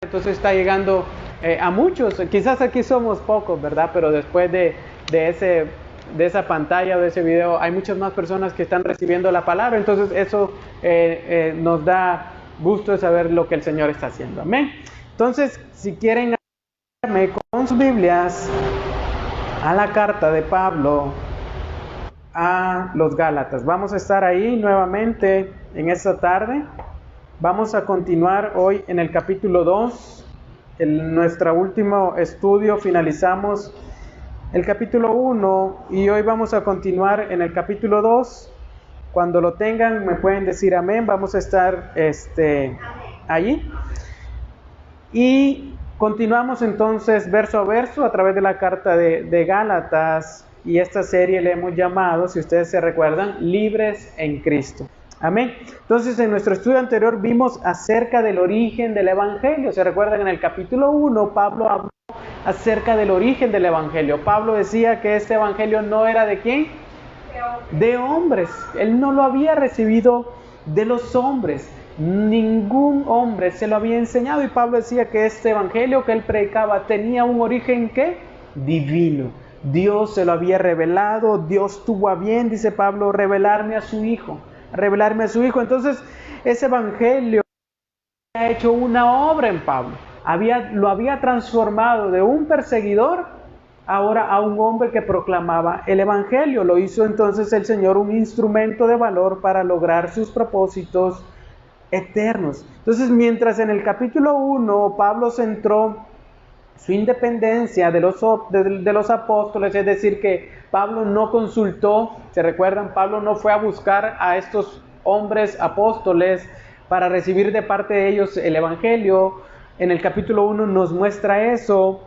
entonces está llegando a muchos. Quizás aquí somos pocos, ¿verdad? Pero después de esa pantalla o de ese video hay muchas más personas que están recibiendo la palabra. Entonces eso nos da gusto de saber lo que el Señor está haciendo. Amén. Entonces, si quieren acompañarme con sus Biblias a la carta de Pablo a los Gálatas. Vamos a estar ahí nuevamente en esta tarde. Vamos a continuar hoy en el capítulo 2. En nuestro último estudio finalizamos el capítulo 1 y hoy vamos a continuar en el capítulo 2. Cuando lo tengan me pueden decir amén. Vamos a estar allí. Y continuamos entonces verso a verso a través de la carta de Gálatas. Y esta serie le hemos llamado, si ustedes se recuerdan, Libres en Cristo. Amén. Entonces, en nuestro estudio anterior vimos acerca del origen del Evangelio. ¿Se recuerdan? En el capítulo 1, Pablo habló acerca del origen del Evangelio. Pablo decía que este Evangelio no era ¿de quién? De hombres. Él no lo había recibido de los hombres. Ningún hombre se lo había enseñado. Y Pablo decía que este Evangelio que él predicaba tenía un origen ¿qué? Divino. Dios se lo había revelado. Dios tuvo a bien, dice Pablo, revelarme a su Hijo. Entonces, ese Evangelio ha hecho una obra en Pablo. Lo había transformado de un perseguidor ahora a un hombre que proclamaba el Evangelio. Lo hizo entonces el Señor un instrumento de valor para lograr sus propósitos eternos. Entonces, mientras en el capítulo 1 Pablo centró su independencia de los apóstoles, es decir, que Pablo no consultó, ¿se recuerdan? Pablo no fue a buscar a estos hombres apóstoles para recibir de parte de ellos el Evangelio. En el capítulo 1 nos muestra eso.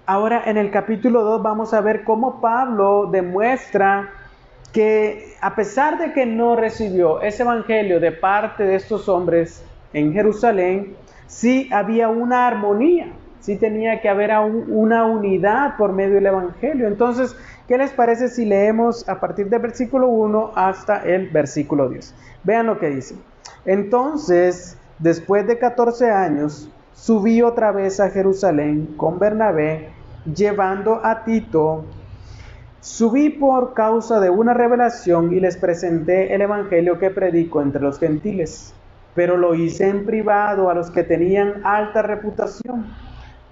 Ahora en el capítulo 2 vamos a ver cómo Pablo demuestra que a pesar de que no recibió ese Evangelio de parte de estos hombres en Jerusalén, sí había una armonía. Sí tenía que haber una unidad por medio del Evangelio. Entonces, ¿qué les parece si leemos a partir del versículo 1 hasta el versículo 10? Vean lo que dice. Entonces, después de 14 años, subí otra vez a Jerusalén con Bernabé, llevando a Tito. Subí por causa de una revelación y les presenté el Evangelio que predico entre los gentiles, pero lo hice en privado a los que tenían alta reputación,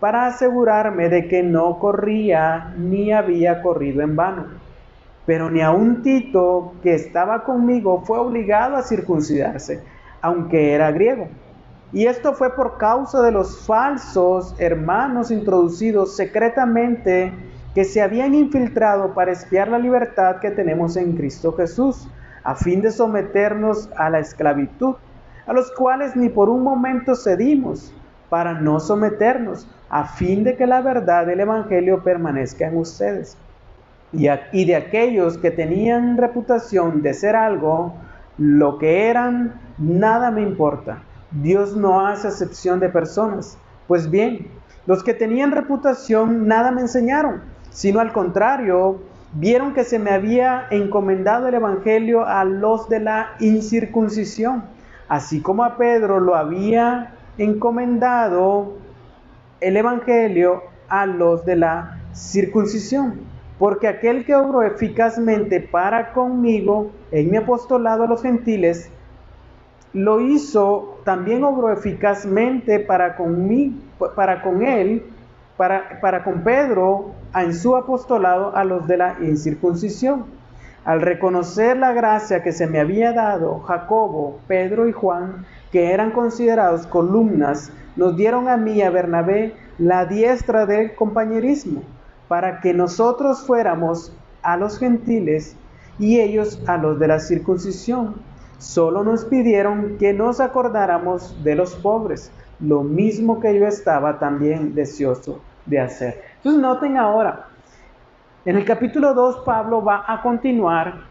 para asegurarme de que no corría ni había corrido en vano. Pero ni aun Tito, que estaba conmigo, fue obligado a circuncidarse, aunque era griego. Y esto fue por causa de los falsos hermanos introducidos secretamente, que se habían infiltrado para espiar la libertad que tenemos en Cristo Jesús, a fin de someternos a la esclavitud, a los cuales ni por un momento cedimos, para no someternos, a fin de que la verdad del Evangelio permanezca en ustedes. Y de aquellos que tenían reputación de ser algo, lo que eran, nada me importa. Dios no hace acepción de personas. Pues bien, los que tenían reputación nada me enseñaron, sino al contrario, vieron que se me había encomendado el Evangelio a los de la incircuncisión, así como a Pedro lo había encomendado el Evangelio a los de la circuncisión. Porque aquel que obró eficazmente para conmigo en mi apostolado a los gentiles, lo hizo, también obró eficazmente para con Pedro en su apostolado a los de la incircuncisión. Al reconocer la gracia que se me había dado, Jacobo, Pedro y Juan, que eran considerados columnas, nos dieron a mí y a Bernabé la diestra del compañerismo, para que nosotros fuéramos a los gentiles y ellos a los de la circuncisión. Solo nos pidieron que nos acordáramos de los pobres, lo mismo que yo estaba también deseoso de hacer. Entonces noten ahora, en el capítulo 2 Pablo va a continuar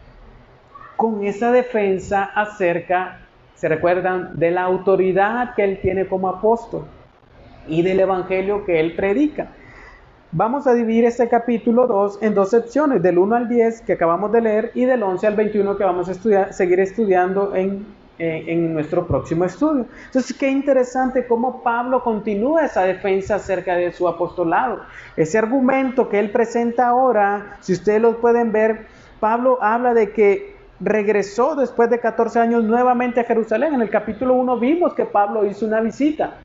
con esa defensa acerca, ¿se recuerdan?, de la autoridad que él tiene como apóstol y del evangelio que él predica. Vamos a dividir este capítulo 2 en dos secciones, del 1 al 10 que acabamos de leer y del 11 al 21 que vamos a seguir estudiando en en nuestro próximo estudio. Entonces, qué interesante cómo Pablo continúa esa defensa acerca de su apostolado. Ese argumento que él presenta ahora, si ustedes lo pueden ver, Pablo habla de que regresó después de 14 años nuevamente a Jerusalén. En el capítulo 1 vimos que Pablo hizo una visita.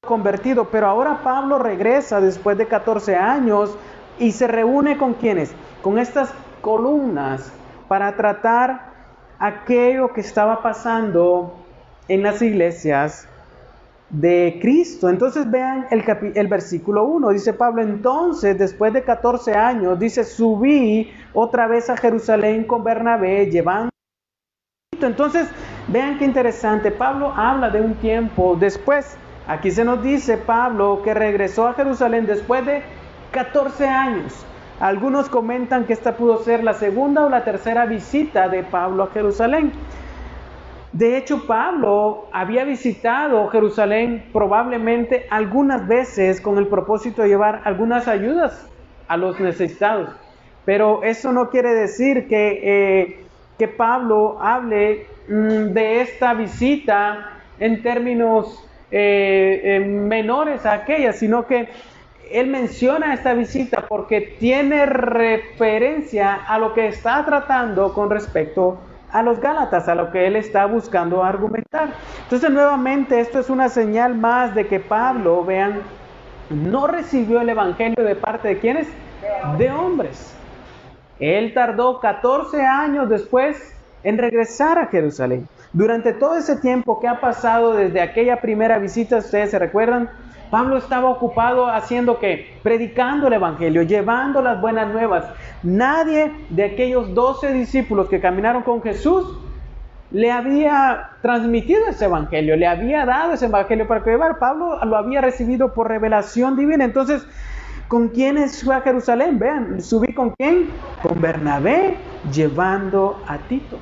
Convertido, pero ahora Pablo regresa después de 14 años y se reúne con quienes, con estas columnas para tratar aquello que estaba pasando en las iglesias de Cristo. Entonces vean el versículo 1, dice Pablo, entonces después de 14 años, dice, subí otra vez a Jerusalén con Bernabé, llevando. Entonces vean qué interesante, Pablo habla de un tiempo después. Aquí se nos dice Pablo que regresó a Jerusalén después de 14 años. Algunos comentan que esta pudo ser la segunda o la tercera visita de Pablo a Jerusalén. De hecho, Pablo había visitado Jerusalén probablemente algunas veces con el propósito de llevar algunas ayudas a los necesitados. Pero eso no quiere decir que Pablo hable de esta visita en términos menores a aquellas, sino que él menciona esta visita porque tiene referencia a lo que está tratando con respecto a los Gálatas, a lo que él está buscando argumentar. Entonces, nuevamente, esto es una señal más de que Pablo, vean, no recibió el evangelio de parte de ¿quiénes? De hombres. Él tardó 14 años después en regresar a Jerusalén. Durante todo ese tiempo que ha pasado desde aquella primera visita, ustedes se recuerdan, Pablo estaba ocupado haciendo ¿qué? Predicando el evangelio, llevando las buenas nuevas. Nadie de aquellos 12 discípulos que caminaron con Jesús le había transmitido ese evangelio, le había dado ese evangelio para que llevar. Pablo lo había recibido por revelación divina. Entonces, ¿con quiénes fue a Jerusalén? Vean, subí con quién, con Bernabé, llevando a Tito.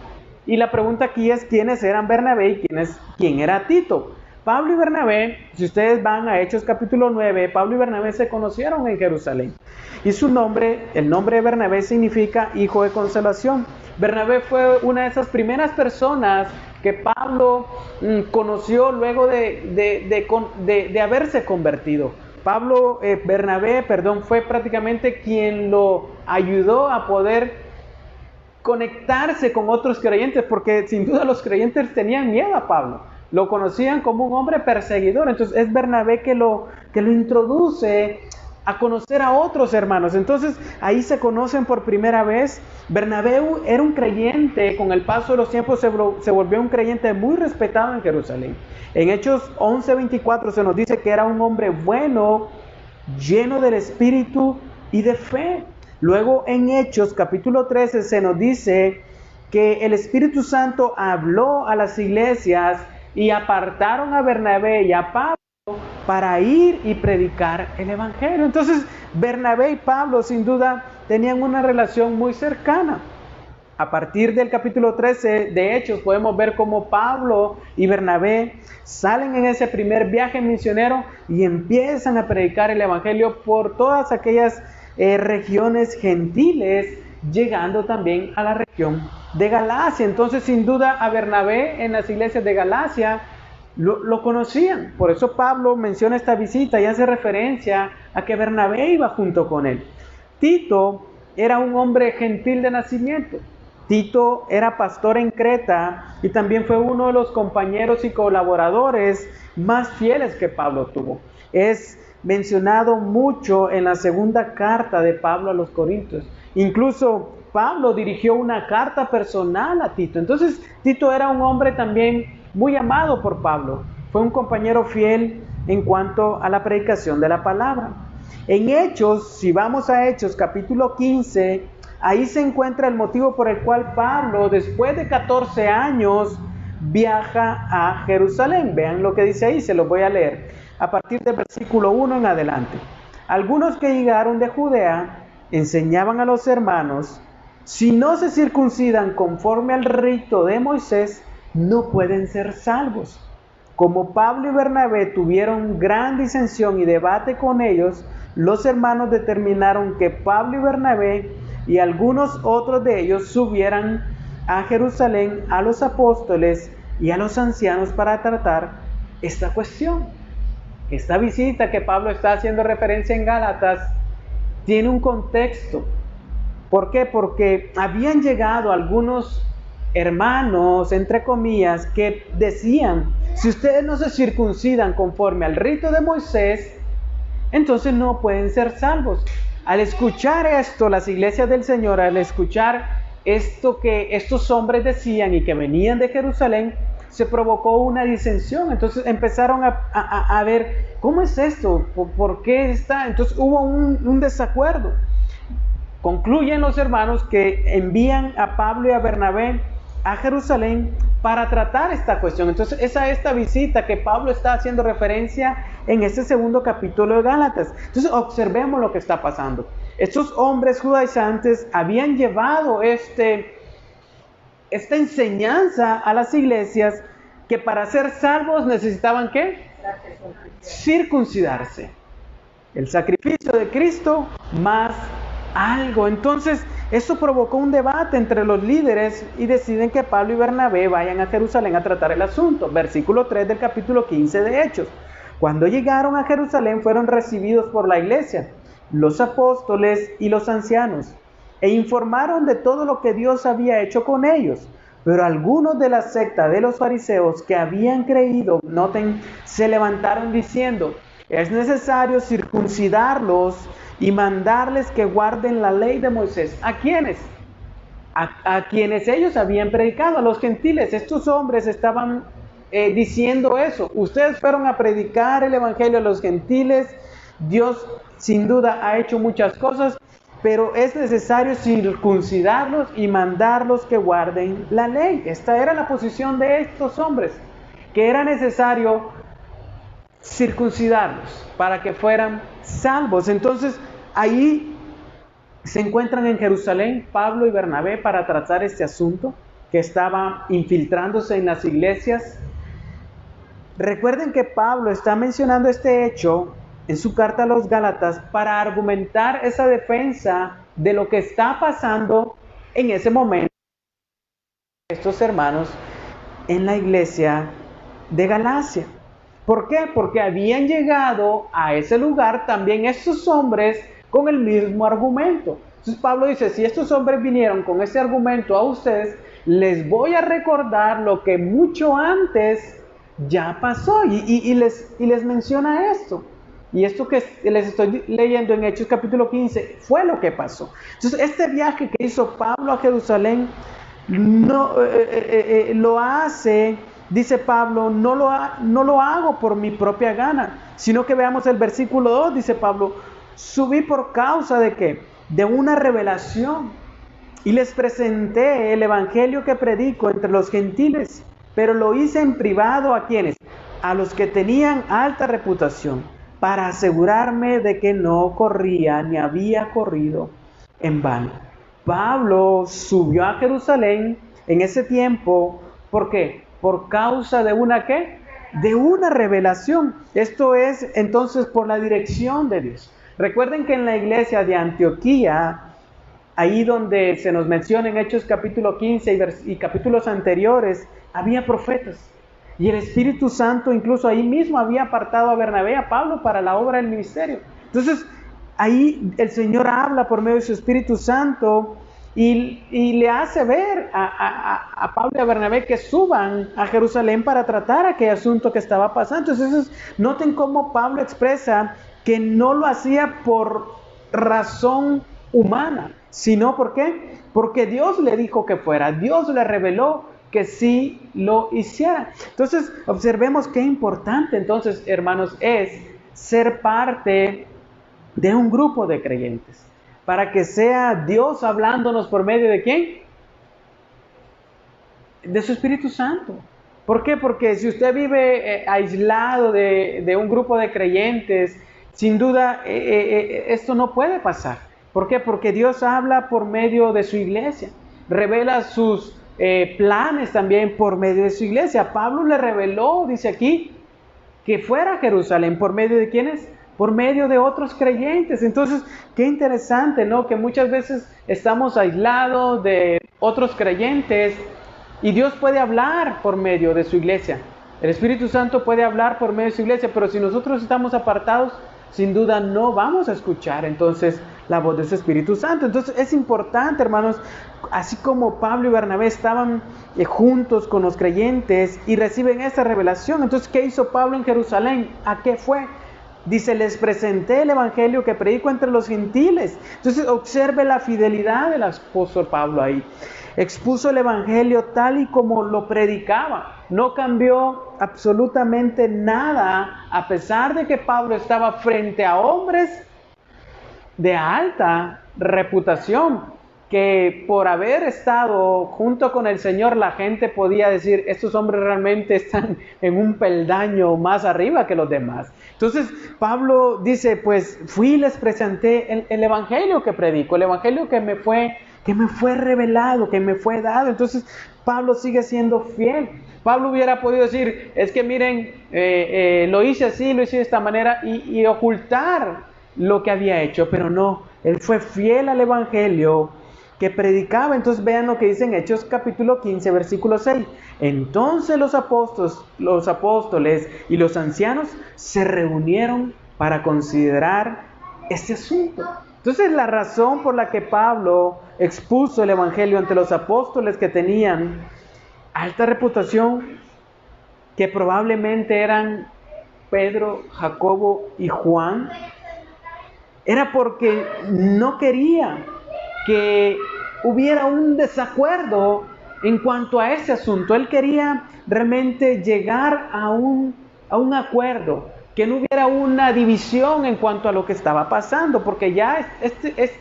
Y la pregunta aquí es, ¿quiénes eran Bernabé y quién era Tito? Pablo y Bernabé, si ustedes van a Hechos capítulo 9, Pablo y Bernabé se conocieron en Jerusalén. Y su nombre, el nombre de Bernabé significa hijo de consolación. Bernabé fue una de esas primeras personas que Pablo conoció luego de haberse convertido. Bernabé, fue prácticamente quien lo ayudó a poder conectarse con otros creyentes, porque sin duda los creyentes tenían miedo a Pablo, lo conocían como un hombre perseguidor. Entonces es Bernabé que lo introduce a conocer a otros hermanos. Entonces ahí se conocen por primera vez. Bernabé era un creyente, con el paso de los tiempos se volvió un creyente muy respetado en Jerusalén. En Hechos 11:24 se nos dice que era un hombre bueno, lleno del Espíritu y de fe. Luego en Hechos capítulo 13 se nos dice que el Espíritu Santo habló a las iglesias y apartaron a Bernabé y a Pablo para ir y predicar el evangelio. Entonces Bernabé y Pablo sin duda tenían una relación muy cercana. A partir del capítulo 13 de Hechos podemos ver cómo Pablo y Bernabé salen en ese primer viaje misionero y empiezan a predicar el evangelio por todas aquellas regiones gentiles, llegando también a la región de Galacia. Entonces sin duda a Bernabé en las iglesias de Galacia lo conocían. Por eso Pablo menciona esta visita y hace referencia a que Bernabé iba junto con él. Tito era un hombre gentil de nacimiento. Tito era pastor en Creta y también fue uno de los compañeros y colaboradores más fieles que Pablo tuvo. Es mencionado mucho en la segunda carta de Pablo a los Corintios. Incluso Pablo dirigió una carta personal a Tito. Entonces Tito era un hombre también muy amado por Pablo. Fue un compañero fiel en cuanto a la predicación de la palabra. En Hechos, si vamos a Hechos capítulo 15, ahí se encuentra el motivo por el cual Pablo, después de 14 años, viaja a Jerusalén. Vean lo que dice ahí, se los voy a leer. A partir del versículo 1 en adelante. Algunos que llegaron de Judea enseñaban a los hermanos, si no se circuncidan conforme al rito de Moisés, no pueden ser salvos. Como Pablo y Bernabé tuvieron gran disensión y debate con ellos, los hermanos determinaron que Pablo y Bernabé y algunos otros de ellos subieran a Jerusalén a los apóstoles y a los ancianos para tratar esta cuestión. Esta visita que Pablo está haciendo referencia en Gálatas tiene un contexto. ¿Por qué? Porque habían llegado algunos hermanos, entre comillas, que decían, si ustedes no se circuncidan conforme al rito de Moisés, entonces no pueden ser salvos. Al escuchar esto, las iglesias del Señor, al escuchar esto que estos hombres decían y que venían de Jerusalén, se provocó una disensión. Entonces empezaron a ver, ¿cómo es esto? ¿Por qué está? Entonces hubo un desacuerdo. Concluyen los hermanos que envían a Pablo y a Bernabé a Jerusalén para tratar esta cuestión. Entonces es a esta visita que Pablo está haciendo referencia en este segundo capítulo de Gálatas. Entonces observemos lo que está pasando. Estos hombres judaizantes habían llevado esta enseñanza a las iglesias, que para ser salvos necesitaban ¿qué? Circuncidarse. El sacrificio de Cristo más algo. Entonces, esto provocó un debate entre los líderes y deciden que Pablo y Bernabé vayan a Jerusalén a tratar el asunto. Versículo 3 del capítulo 15 de Hechos. Cuando llegaron a Jerusalén fueron recibidos por la iglesia, los apóstoles y los ancianos, e informaron de todo lo que Dios había hecho con ellos. Pero algunos de la secta de los fariseos que habían creído, noten, se levantaron diciendo, es necesario circuncidarlos y mandarles que guarden la ley de Moisés. ¿A quiénes? A quienes ellos habían predicado, a los gentiles. Estos hombres estaban diciendo eso. Ustedes fueron a predicar el evangelio a los gentiles. Dios sin duda ha hecho muchas cosas, pero es necesario circuncidarlos y mandarlos que guarden la ley. Esta era la posición de estos hombres, que era necesario circuncidarlos para que fueran salvos. Entonces ahí se encuentran en Jerusalén Pablo y Bernabé para tratar este asunto que estaba infiltrándose en las iglesias. Recuerden que Pablo está mencionando este hecho en su carta a los Gálatas para argumentar esa defensa de lo que está pasando en ese momento estos hermanos en la iglesia de Galacia. ¿Por qué? Porque habían llegado a ese lugar también estos hombres con el mismo argumento. Entonces Pablo dice, si estos hombres vinieron con ese argumento a ustedes, les voy a recordar lo que mucho antes ya pasó. Y les menciona esto. Y esto que les estoy leyendo en Hechos capítulo 15 fue lo que pasó. Entonces este viaje que hizo Pablo a Jerusalén lo hace, dice Pablo, no lo hago por mi propia gana, sino que veamos el versículo 2, dice Pablo, subí por causa de ¿qué? De una revelación, y les presenté el evangelio que predico entre los gentiles, pero lo hice en privado ¿a quiénes? A los que tenían alta reputación, para asegurarme de que no corría ni había corrido en vano. Pablo subió a Jerusalén en ese tiempo, ¿por qué? Por causa de una ¿qué? De una revelación. Esto es entonces por la dirección de Dios. Recuerden que en la iglesia de Antioquía, ahí donde se nos menciona en Hechos capítulo 15 y capítulos anteriores, había profetas. Y el Espíritu Santo incluso ahí mismo había apartado a Bernabé y a Pablo para la obra del ministerio. Entonces, ahí el Señor habla por medio de su Espíritu Santo y le hace ver a Pablo y a Bernabé que suban a Jerusalén para tratar aquel asunto que estaba pasando. Entonces, noten cómo Pablo expresa que no lo hacía por razón humana, sino ¿por qué? Porque Dios le dijo que fuera, Dios le reveló que sí lo hiciera. Entonces, observemos qué importante entonces, hermanos, es ser parte de un grupo de creyentes, para que sea Dios hablándonos por medio de ¿quién? De su Espíritu Santo. ¿Por qué? Porque si usted vive aislado de un grupo de creyentes, sin duda esto no puede pasar. ¿Por qué? Porque Dios habla por medio de su iglesia, revela sus planes también por medio de su iglesia. Pablo le reveló, dice aquí, que fuera a Jerusalén. ¿Por medio de quiénes? Por medio de otros creyentes. Entonces, qué interesante, ¿no? Que muchas veces estamos aislados de otros creyentes y Dios puede hablar por medio de su iglesia. El Espíritu Santo puede hablar por medio de su iglesia, pero si nosotros estamos apartados, sin duda no vamos a escuchar entonces la voz de su Espíritu Santo. Entonces es importante, hermanos, así como Pablo y Bernabé estaban juntos con los creyentes y reciben esta revelación. Entonces, ¿qué hizo Pablo en Jerusalén? ¿A qué fue? Dice, les presenté el evangelio que predico entre los gentiles. Entonces, observe la fidelidad del apóstol Pablo ahí. Expuso el evangelio tal y como lo predicaba. No cambió absolutamente nada, a pesar de que Pablo estaba frente a hombres de alta reputación, que por haber estado junto con el Señor, la gente podía decir, estos hombres realmente están en un peldaño más arriba que los demás. Entonces Pablo dice, pues fui y les presenté el evangelio que predico, el evangelio que me fue revelado, que me fue dado. Entonces Pablo sigue siendo fiel. Pablo hubiera podido decir, es que miren, lo hice así, lo hice de esta manera, y ocultar lo que había hecho, pero no, él fue fiel al evangelio que predicaba. Entonces vean lo que dice en Hechos capítulo 15, versículo 6. Entonces los apóstoles y los ancianos se reunieron para considerar este asunto. Entonces la razón por la que Pablo expuso el evangelio ante los apóstoles que tenían alta reputación, que probablemente eran Pedro, Jacobo y Juan, era porque no quería que hubiera un desacuerdo en cuanto a ese asunto. Él quería realmente llegar a un acuerdo, que no hubiera una división en cuanto a lo que estaba pasando, porque ya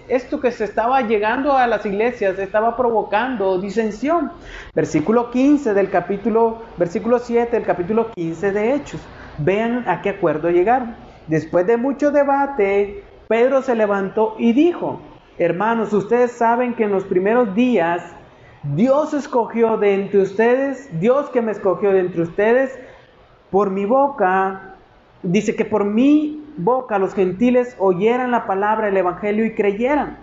esto que se estaba llegando a las iglesias estaba provocando disensión. Versículo 7 del capítulo 15 de Hechos. Vean a qué acuerdo llegaron. Después de mucho debate, Pedro se levantó y dijo, hermanos, ustedes saben que en los primeros días Dios escogió de entre ustedes, Dios que me escogió de entre ustedes, por mi boca, dice que por mi boca los gentiles oyeran la palabra del evangelio y creyeran.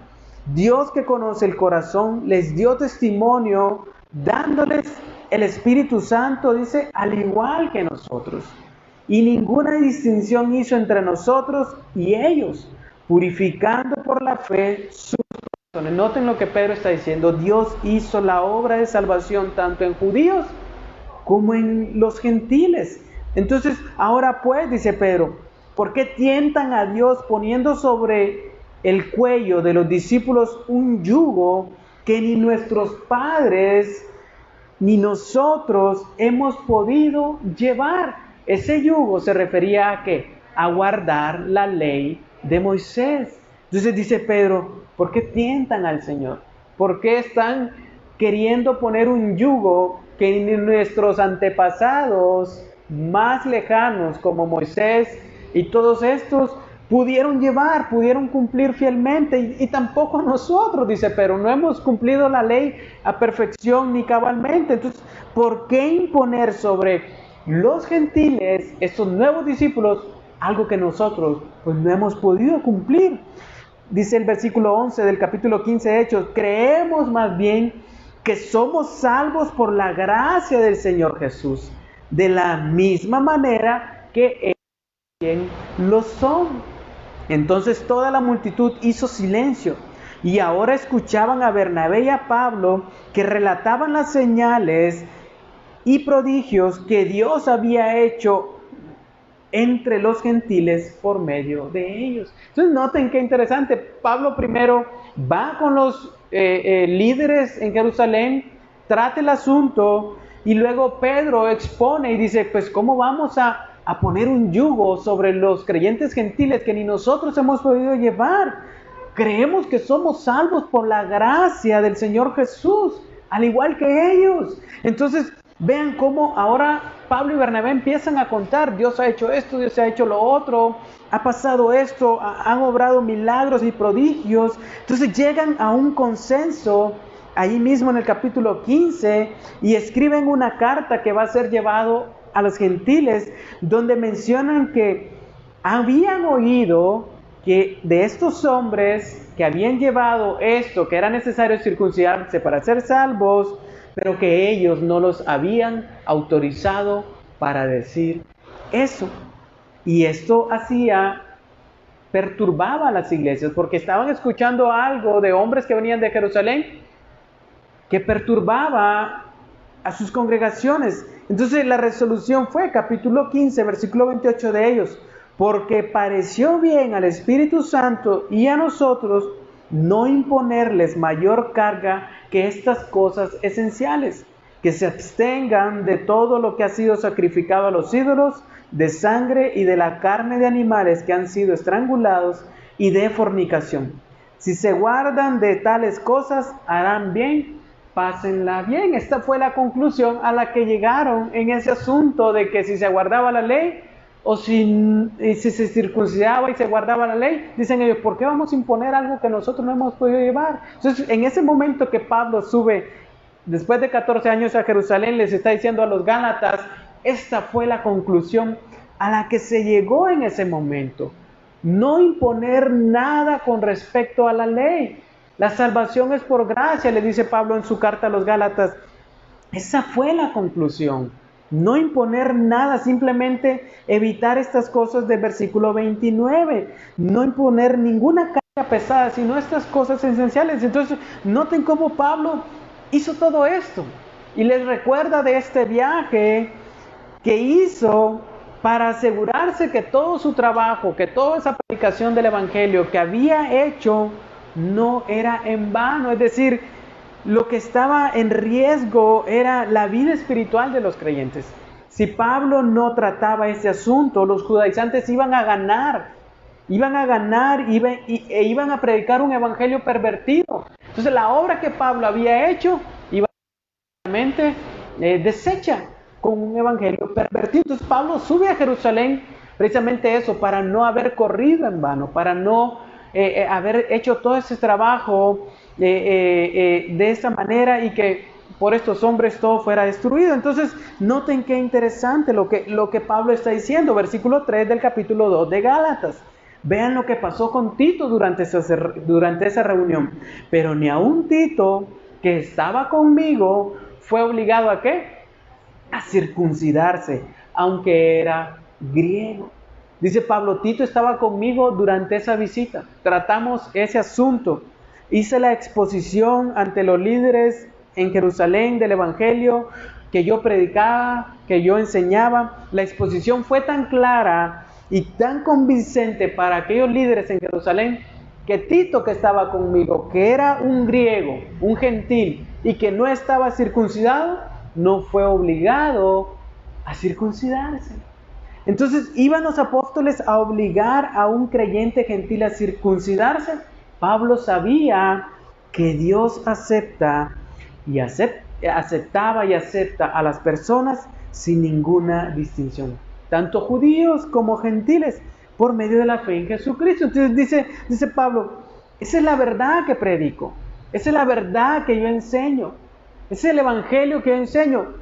Dios que conoce el corazón les dio testimonio dándoles el Espíritu Santo, dice, al igual que nosotros. Y ninguna distinción hizo entre nosotros y ellos, purificando por la fe sus corazones. Noten lo que Pedro está diciendo. Dios hizo la obra de salvación tanto en judíos como en los gentiles. Entonces, ahora pues, dice Pedro, ¿por qué tientan a Dios poniendo sobre el cuello de los discípulos un yugo que ni nuestros padres ni nosotros hemos podido llevar? Ese yugo se refería a ¿qué? A guardar la ley de Moisés. Entonces dice Pedro, ¿por qué tientan al Señor? ¿Por qué están queriendo poner un yugo que ni nuestros antepasados más lejanos como Moisés y todos estos pudieron llevar, pudieron cumplir fielmente, y tampoco nosotros, dice, pero no hemos cumplido la ley a perfección ni cabalmente? Entonces, ¿por qué imponer sobre los gentiles, estos nuevos discípulos, algo que nosotros pues no hemos podido cumplir? Dice el versículo 11 del capítulo 15 de Hechos, creemos más bien que somos salvos por la gracia del Señor Jesús, de la misma manera que ellos también lo son. Entonces toda la multitud hizo silencio y ahora escuchaban a Bernabé y a Pablo, que relataban las señales y prodigios que Dios había hecho entre los gentiles por medio de ellos. Entonces noten qué interesante. Pablo primero va con los líderes en Jerusalén, trata el asunto, y luego Pedro expone y dice, pues ¿cómo vamos a poner un yugo sobre los creyentes gentiles que ni nosotros hemos podido llevar? Creemos que somos salvos por la gracia del Señor Jesús, al igual que ellos. Entonces vean cómo ahora Pablo y Bernabé empiezan a contar, Dios ha hecho esto, Dios ha hecho lo otro, ha pasado esto, han obrado milagros y prodigios. Entonces llegan a un consenso ahí mismo en el capítulo 15 y escriben una carta que va a ser llevado a los gentiles, donde mencionan que habían oído que de estos hombres que habían llevado esto, que era necesario circuncidarse para ser salvos, pero que ellos no los habían autorizado para decir eso. Y esto perturbaba a las iglesias, porque estaban escuchando algo de hombres que venían de Jerusalén, que perturbaba a sus congregaciones. Entonces la resolución fue, capítulo 15, versículo 28 de ellos: porque pareció bien al Espíritu Santo y a nosotros no imponerles mayor carga que estas cosas esenciales, que se abstengan de todo lo que ha sido sacrificado a los ídolos, de sangre y de la carne de animales que han sido estrangulados, y de fornicación. Si se guardan de tales cosas, harán bien, pásenla bien. Esta fue la conclusión a la que llegaron en ese asunto de que si se guardaba la ley, o si se circuncidaba y se guardaba la ley. Dicen ellos: ¿por qué vamos a imponer algo que nosotros no hemos podido llevar? Entonces, en ese momento que Pablo sube, después de 14 años a Jerusalén, les está diciendo a los Gálatas, esta fue la conclusión a la que se llegó en ese momento. No imponer nada con respecto a la ley. La salvación es por gracia, le dice Pablo en su carta a los Gálatas. Esa fue la conclusión. No imponer nada, simplemente evitar estas cosas del versículo 29. No imponer ninguna carga pesada, sino estas cosas esenciales. Entonces, noten cómo Pablo hizo todo esto. Y les recuerda de este viaje que hizo para asegurarse que todo su trabajo, que toda esa predicación del Evangelio que había hecho no era en vano. Es decir, lo que estaba en riesgo era la vida espiritual de los creyentes. Si Pablo no trataba ese asunto, los judaizantes iban a ganar e iban a predicar un evangelio pervertido. Entonces la obra que Pablo había hecho iba a ser deshecha con un evangelio pervertido. Entonces Pablo sube a Jerusalén precisamente eso, para no haber corrido en vano, para no haber hecho todo ese trabajo de esa manera y que por estos hombres todo fuera destruido. Entonces noten qué interesante lo que Pablo está diciendo, versículo 3 del capítulo 2 de Gálatas. Vean lo que pasó con Tito durante esa reunión. Pero ni aun Tito, que estaba conmigo, fue obligado ¿a qué? A circuncidarse, aunque era griego. Dice Pablo: Tito estaba conmigo durante esa visita. Tratamos ese asunto. Hice la exposición ante los líderes en Jerusalén del Evangelio que yo predicaba, que yo enseñaba. La exposición fue tan clara y tan convincente para aquellos líderes en Jerusalén que Tito, que estaba conmigo, que era un griego, un gentil y que no estaba circuncidado, no fue obligado a circuncidarse. Entonces, ¿iban los apóstoles a obligar a un creyente gentil a circuncidarse? Pablo sabía que Dios aceptaba y acepta a las personas sin ninguna distinción, tanto judíos como gentiles, por medio de la fe en Jesucristo. Entonces dice Pablo: esa es la verdad que predico, esa es la verdad que yo enseño, ese es el evangelio que yo enseño.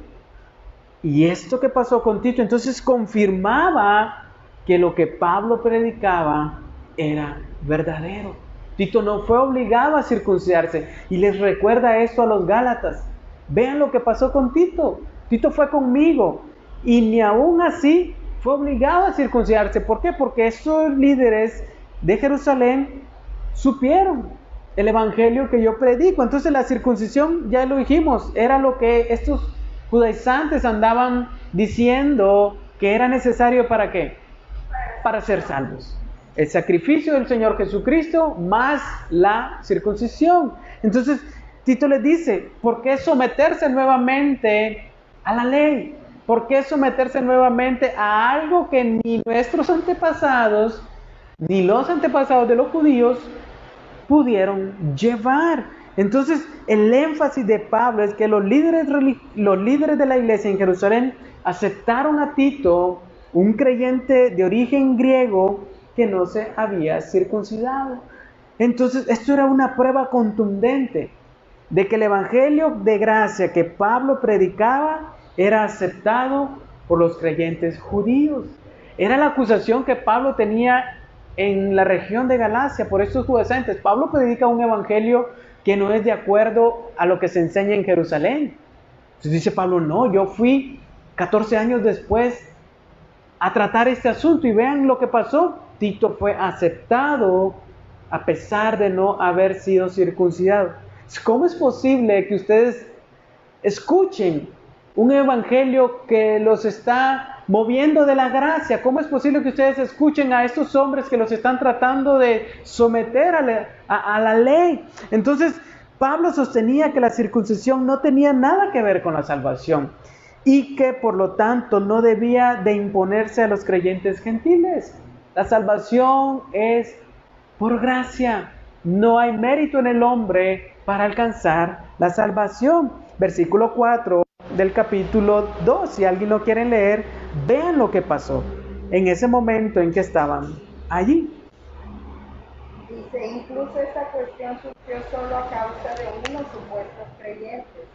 Y esto que pasó con Tito, entonces confirmaba que lo que Pablo predicaba era verdadero. Tito no fue obligado a circuncidarse, y les recuerda esto a los Gálatas. Vean lo que pasó con Tito. Tito fue conmigo y ni aún así fue obligado a circuncidarse. ¿Por qué? Porque esos líderes de Jerusalén supieron el evangelio que yo predico. Entonces la circuncisión, ya lo dijimos, era lo que estos judaizantes andaban diciendo que era necesario. ¿Para qué? Para ser salvos. El sacrificio del Señor Jesucristo más la circuncisión. Entonces Tito les dice: ¿por qué someterse nuevamente a la ley? ¿Por qué someterse nuevamente a algo que ni nuestros antepasados, ni los antepasados de los judíos pudieron llevar? Entonces el énfasis de Pablo es que los líderes de la iglesia en Jerusalén aceptaron a Tito, un creyente de origen griego que no se había circuncidado. Entonces esto era una prueba contundente de que el evangelio de gracia que Pablo predicaba era aceptado por los creyentes judíos. Era la acusación que Pablo tenía en la región de Galacia por estos judaizantes. Pablo predica un evangelio que no es de acuerdo a lo que se enseña en Jerusalén. Entonces dice Pablo, no, yo fui 14 años después a tratar este asunto y vean lo que pasó. Tito fue aceptado a pesar de no haber sido circuncidado. ¿Cómo es posible que ustedes escuchen un evangelio que los está moviendo de la gracia? ¿Cómo es posible que ustedes escuchen a estos hombres que los están tratando de someter a la ley? Entonces, Pablo sostenía que la circuncisión no tenía nada que ver con la salvación y que por lo tanto no debía de imponerse a los creyentes gentiles. La salvación es por gracia. No hay mérito en el hombre para alcanzar la salvación. Versículo 4 del capítulo 2. Si alguien lo quiere leer, vean lo que pasó en ese momento en que estaban allí. Dice, incluso esta cuestión surgió solo a causa de unos supuestos creyentes,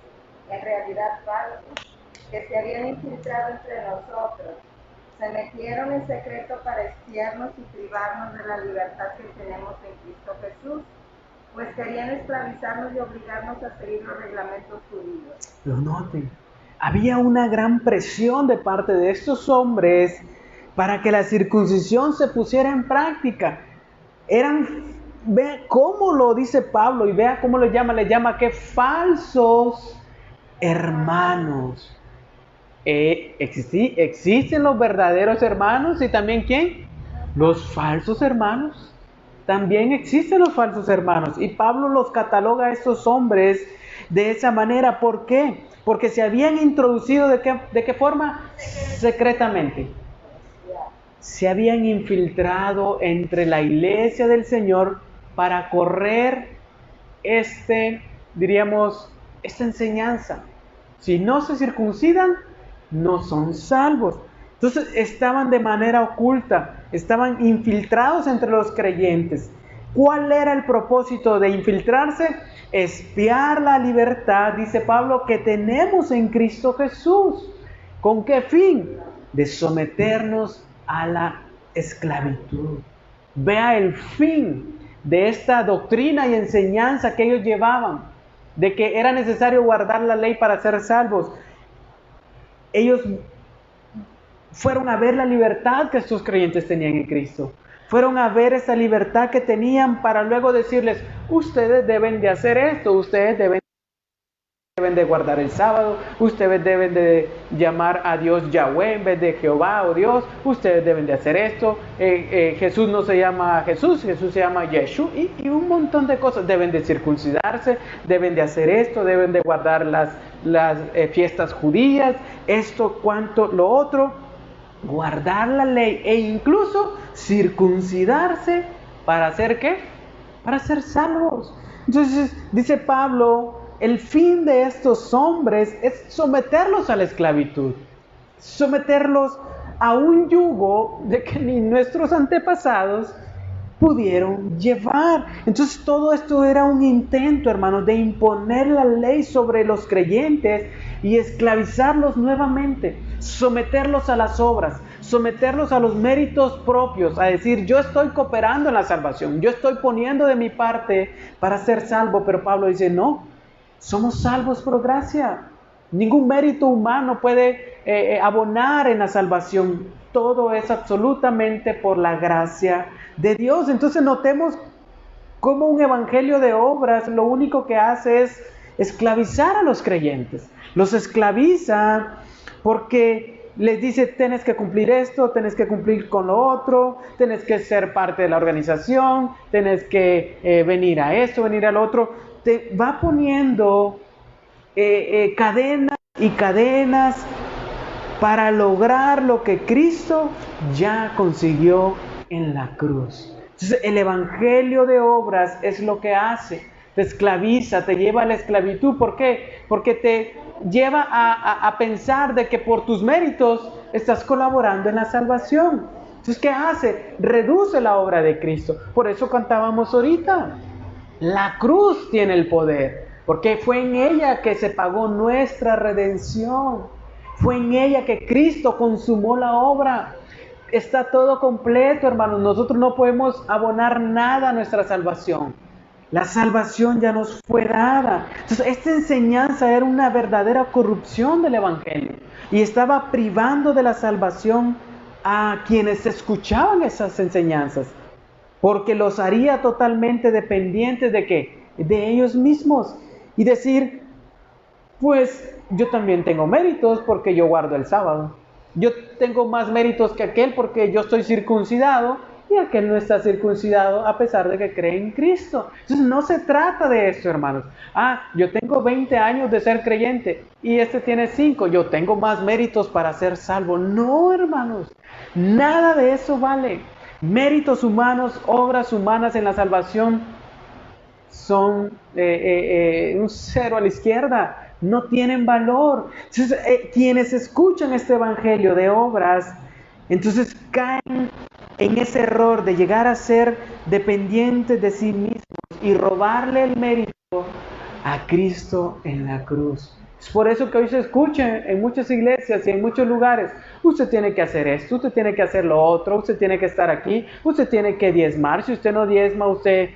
en realidad falsos, que se habían infiltrado entre nosotros. Se metieron en secreto para espiarnos y privarnos de la libertad que tenemos en Cristo Jesús, pues querían esclavizarnos y obligarnos a seguir los reglamentos judíos. Pero noten, había una gran presión de parte de estos hombres para que la circuncisión se pusiera en práctica. Vea cómo lo dice Pablo y vea cómo le llama que falsos hermanos. Existen los verdaderos hermanos y también ¿quién? Los falsos hermanos. También existen los falsos hermanos. Y Pablo los cataloga a estos hombres de esa manera. ¿Por qué? Porque se habían introducido ¿de qué forma? Secretamente. Se habían infiltrado entre la iglesia del Señor para correr esta enseñanza. Si no se circuncidan, no son salvos. Entonces estaban de manera oculta, estaban infiltrados entre los creyentes. ¿Cuál era el propósito de infiltrarse? Espiar la libertad, dice Pablo, que tenemos en Cristo Jesús. ¿Con qué fin? De someternos a la esclavitud. Vea el fin de esta doctrina y enseñanza que ellos llevaban, de que era necesario guardar la ley para ser salvos. Ellos fueron a ver la libertad que estos creyentes tenían en Cristo. Fueron a ver esa libertad que tenían para luego decirles, ustedes deben de hacer esto, ustedes deben de guardar el sábado, ustedes deben de llamar a Dios Yahweh en vez de Jehová o Dios, ustedes deben de hacer esto, Jesús no se llama Jesús, Jesús se llama Yeshua y un montón de cosas. Deben de circuncidarse, deben de hacer esto, deben de guardar las fiestas judías, esto, cuanto, lo otro, guardar la ley e incluso circuncidarse para hacer ¿qué? Para ser salvos. Entonces dice Pablo, el fin de estos hombres es someterlos a la esclavitud, someterlos a un yugo de que ni nuestros antepasados pudieron llevar. Entonces todo esto era un intento, hermanos, de imponer la ley sobre los creyentes y esclavizarlos nuevamente, someterlos a las obras, someterlos a los méritos propios, a decir, yo estoy cooperando en la salvación, yo estoy poniendo de mi parte para ser salvo. Pero Pablo dice, no, somos salvos por gracia. Ningún mérito humano puede abonar en la salvación. Todo es absolutamente por la gracia de Dios. Entonces notemos cómo un evangelio de obras lo único que hace es esclavizar a los creyentes. Los esclaviza porque les dice, tienes que cumplir esto, tienes que cumplir con lo otro, tienes que ser parte de la organización, tienes que venir a esto, venir al otro. Te va poniendo cadenas y cadenas para lograr lo que Cristo ya consiguió en la cruz. Entonces, el evangelio de obras es lo que hace. Te esclaviza, te lleva a la esclavitud. ¿Por qué? Porque te lleva a pensar de que por tus méritos estás colaborando en la salvación. Entonces, ¿qué hace? Reduce la obra de Cristo. Por eso cantábamos ahorita. La cruz tiene el poder, porque fue en ella que se pagó nuestra redención. Fue en ella que Cristo consumó la obra. está todo completo, hermanos. Nosotros no podemos abonar nada a nuestra salvación. La salvación ya nos fue dada. Entonces, esta enseñanza era una verdadera corrupción del Evangelio y estaba privando de la salvación a quienes escuchaban esas enseñanzas, porque los haría totalmente dependientes ¿de qué? De ellos mismos. Y decir, pues yo también tengo méritos porque yo guardo el sábado. Yo tengo más méritos que aquel porque yo estoy circuncidado y aquel no está circuncidado a pesar de que cree en Cristo. Entonces no se trata de eso, hermanos. Yo tengo 20 años de ser creyente y este tiene 5. Yo tengo más méritos para ser salvo. No, hermanos. Nada de eso vale. Méritos humanos, obras humanas en la salvación son un cero a la izquierda, no tienen valor. Entonces, quienes escuchan este evangelio de obras, entonces caen en ese error de llegar a ser dependientes de sí mismos y robarle el mérito a Cristo en la cruz. Es por eso que hoy se escucha en muchas iglesias y en muchos lugares, usted tiene que hacer esto, usted tiene que hacer lo otro, usted tiene que estar aquí, usted tiene que diezmar, si usted no diezma, usted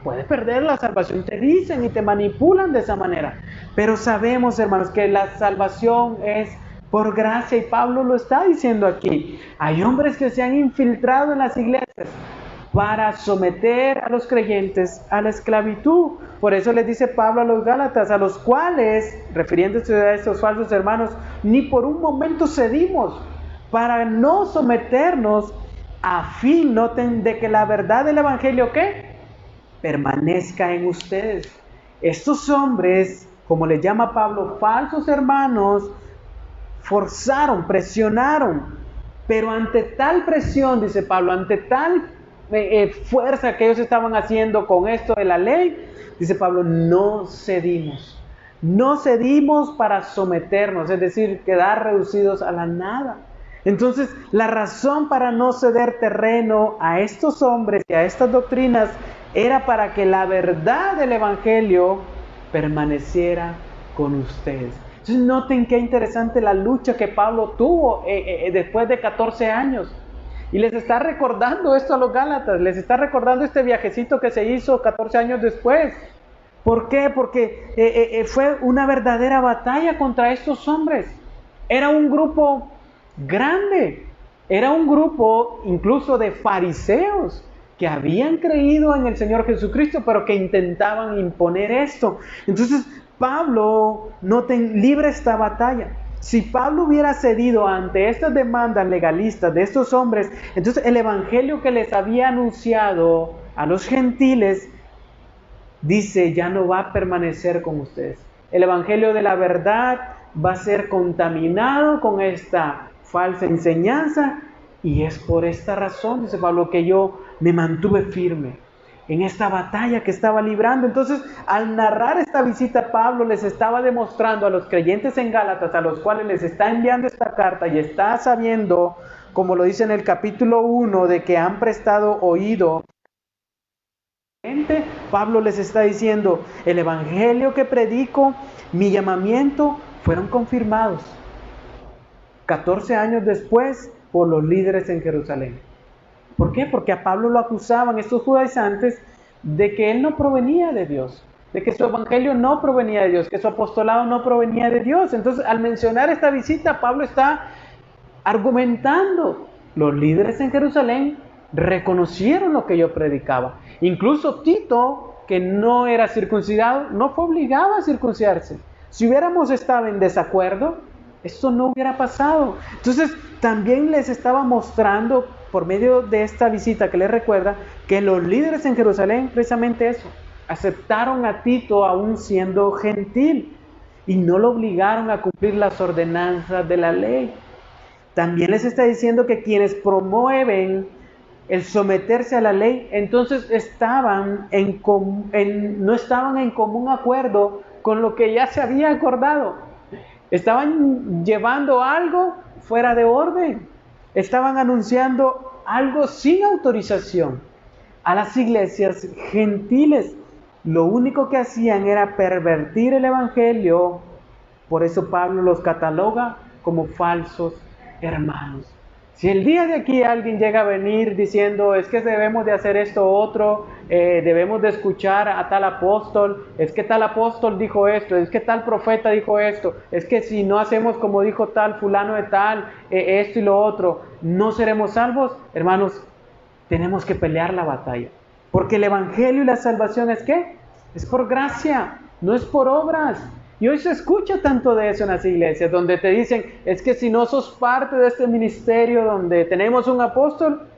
puede perder la salvación, te dicen y te manipulan de esa manera. Pero sabemos, hermanos, que la salvación es por gracia y Pablo lo está diciendo aquí. Hay hombres que se han infiltrado en las iglesias para someter a los creyentes a la esclavitud. Por eso les dice Pablo a los Gálatas, a los cuales, refiriéndose a estos falsos hermanos, ni por un momento cedimos para no someternos a fin, noten, de que la verdad del evangelio, ¿qué? Permanezca en ustedes. Estos hombres, como les llama Pablo, falsos hermanos, forzaron, presionaron, pero ante tal presión, dice Pablo, ante tal fuerza que ellos estaban haciendo con esto de la ley, dice Pablo, no cedimos para someternos, es decir, quedar reducidos a la nada. Entonces, la razón para no ceder terreno a estos hombres y a estas doctrinas era para que la verdad del evangelio permaneciera con ustedes. Entonces, noten qué interesante la lucha que Pablo tuvo después de 14 años. Y les está recordando esto a los Gálatas, les está recordando este viajecito que se hizo 14 años después. ¿Por qué? Porque fue una verdadera batalla contra estos hombres. Era un grupo grande, era un grupo incluso de fariseos que habían creído en el Señor Jesucristo, pero que intentaban imponer esto. Entonces, Pablo, noten, libra esta batalla. Si Pablo hubiera cedido ante estas demandas legalistas de estos hombres, entonces el evangelio que les había anunciado a los gentiles, dice, ya no va a permanecer con ustedes. El evangelio de la verdad va a ser contaminado con esta falsa enseñanza, y es por esta razón, dice Pablo, que yo me mantuve firme en esta batalla que estaba librando. Entonces, al narrar esta visita, Pablo les estaba demostrando a los creyentes en Gálatas, a los cuales les está enviando esta carta, y está sabiendo, como lo dice en el capítulo 1, de que han prestado oído. Pablo les está diciendo, el evangelio que predico, mi llamamiento, fueron confirmados 14 años después por los líderes en Jerusalén. ¿Por qué? Porque a Pablo lo acusaban estos judaizantes de que él no provenía de Dios, de que su evangelio no provenía de Dios, que su apostolado no provenía de Dios. Entonces, al mencionar esta visita, Pablo está argumentando, los líderes en Jerusalén reconocieron lo que yo predicaba. Incluso Tito, que no era circuncidado, no fue obligado a circuncidarse. Si hubiéramos estado en desacuerdo, esto no hubiera pasado. Entonces, también les estaba mostrando, por medio de esta visita que les recuerda, que los líderes en Jerusalén, precisamente eso, aceptaron a Tito aún siendo gentil y no lo obligaron a cumplir las ordenanzas de la ley. También les está diciendo que quienes promueven el someterse a la ley, entonces no estaban en común acuerdo con lo que ya se había acordado. Estaban llevando algo fuera de orden. Estaban anunciando algo sin autorización a las iglesias gentiles. Lo único que hacían era pervertir el evangelio. Por eso Pablo los cataloga como falsos hermanos. Si el día de aquí alguien llega a venir diciendo, es que debemos de hacer esto u otro, debemos de escuchar a tal apóstol, es que tal apóstol dijo esto, es que tal profeta dijo esto, es que si no hacemos como dijo tal fulano de tal, esto y lo otro, no seremos salvos. Hermanos, tenemos que pelear la batalla. Porque el evangelio y la salvación es ¿qué? Es por gracia, no es por obras. Y hoy se escucha tanto de eso en las iglesias, donde te dicen, es que si no sos parte de este ministerio donde tenemos un apóstol,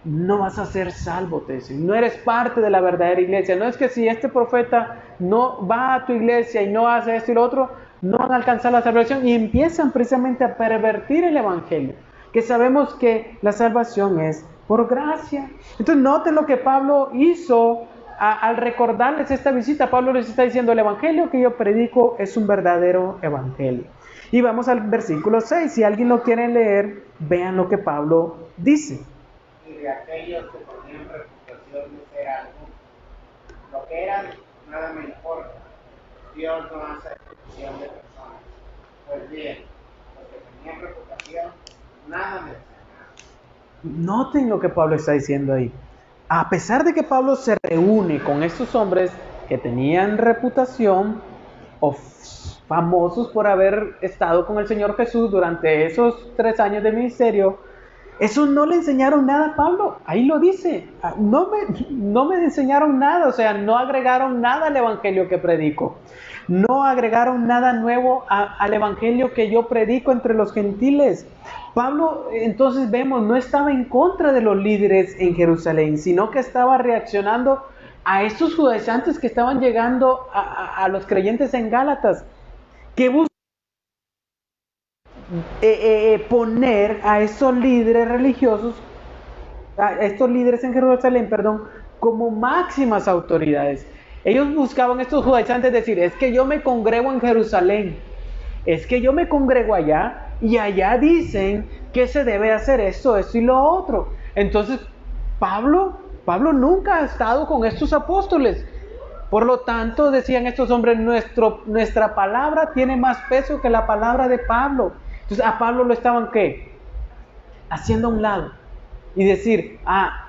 no vas a ser salvo, te dicen. No eres parte de la verdadera iglesia. No es que si este profeta no va a tu iglesia y no hace esto y lo otro, no van a alcanzar la salvación. Y empiezan precisamente a pervertir el evangelio, que sabemos que la salvación es por gracia. Entonces noten lo que Pablo hizo al recordarles esta visita. Pablo les está diciendo, el evangelio que yo predico es un verdadero evangelio. Y vamos al versículo 6. Si alguien lo quiere leer, vean lo que Pablo dice. Y de aquellos que tenían reputación de ser algo, lo que eran, nada me importa. Dios no hace excepción de personas. Pues bien, los que tenían reputación, nada me desanima. Noten lo que Pablo está diciendo ahí. A pesar de que Pablo se reúne con estos hombres que tenían reputación o famosos por haber estado con el Señor Jesús durante esos 3 años de ministerio, eso no le enseñaron nada a Pablo. Ahí lo dice. No me enseñaron nada, o sea, no agregaron nada al evangelio que predico. No agregaron nada nuevo al evangelio que yo predico entre los gentiles. Pablo, entonces vemos, no estaba en contra de los líderes en Jerusalén, sino que estaba reaccionando a estos judaizantes que estaban llegando a los creyentes en Gálatas, que buscan poner a estos líderes religiosos, a estos líderes en Jerusalén, como máximas autoridades. Ellos buscaban, estos judaizantes, decir, es que yo me congrego en Jerusalén, es que yo me congrego allá, y allá dicen que se debe hacer esto y lo otro. Entonces, Pablo nunca ha estado con estos apóstoles. Por lo tanto, decían estos hombres, nuestra palabra tiene más peso que la palabra de Pablo. Entonces, a Pablo lo estaban, ¿qué? Haciendo a un lado. Y decir,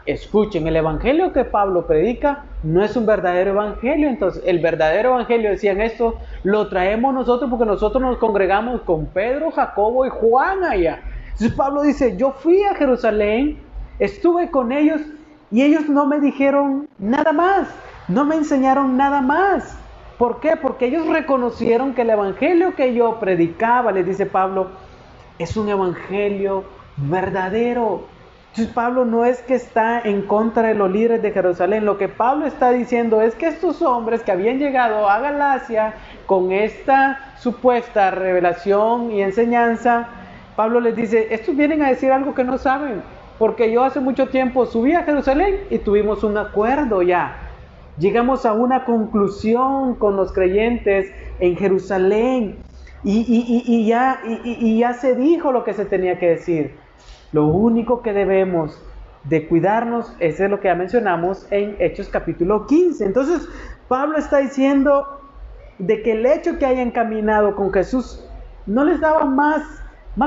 escuchen, el evangelio que Pablo predica no es un verdadero evangelio. Entonces, el verdadero evangelio, decían esto, lo traemos nosotros porque nosotros nos congregamos con Pedro, Jacobo y Juan allá. Entonces Pablo dice, yo fui a Jerusalén, estuve con ellos y ellos no me dijeron nada más, no me enseñaron nada más. ¿Por qué? Porque ellos reconocieron que el evangelio que yo predicaba, les dice Pablo, es un evangelio verdadero. Entonces Pablo no es que está en contra de los líderes de Jerusalén. Lo que Pablo está diciendo es que estos hombres que habían llegado a Galacia con esta supuesta revelación y enseñanza, Pablo les dice, estos vienen a decir algo que no saben, porque yo hace mucho tiempo subí a Jerusalén y tuvimos un acuerdo ya. Llegamos a una conclusión con los creyentes en Jerusalén y ya se dijo lo que se tenía que decir. Lo único que debemos de cuidarnos es lo que ya mencionamos en Hechos capítulo 15. Entonces, Pablo está diciendo de que el hecho que hayan caminado con Jesús no les daba más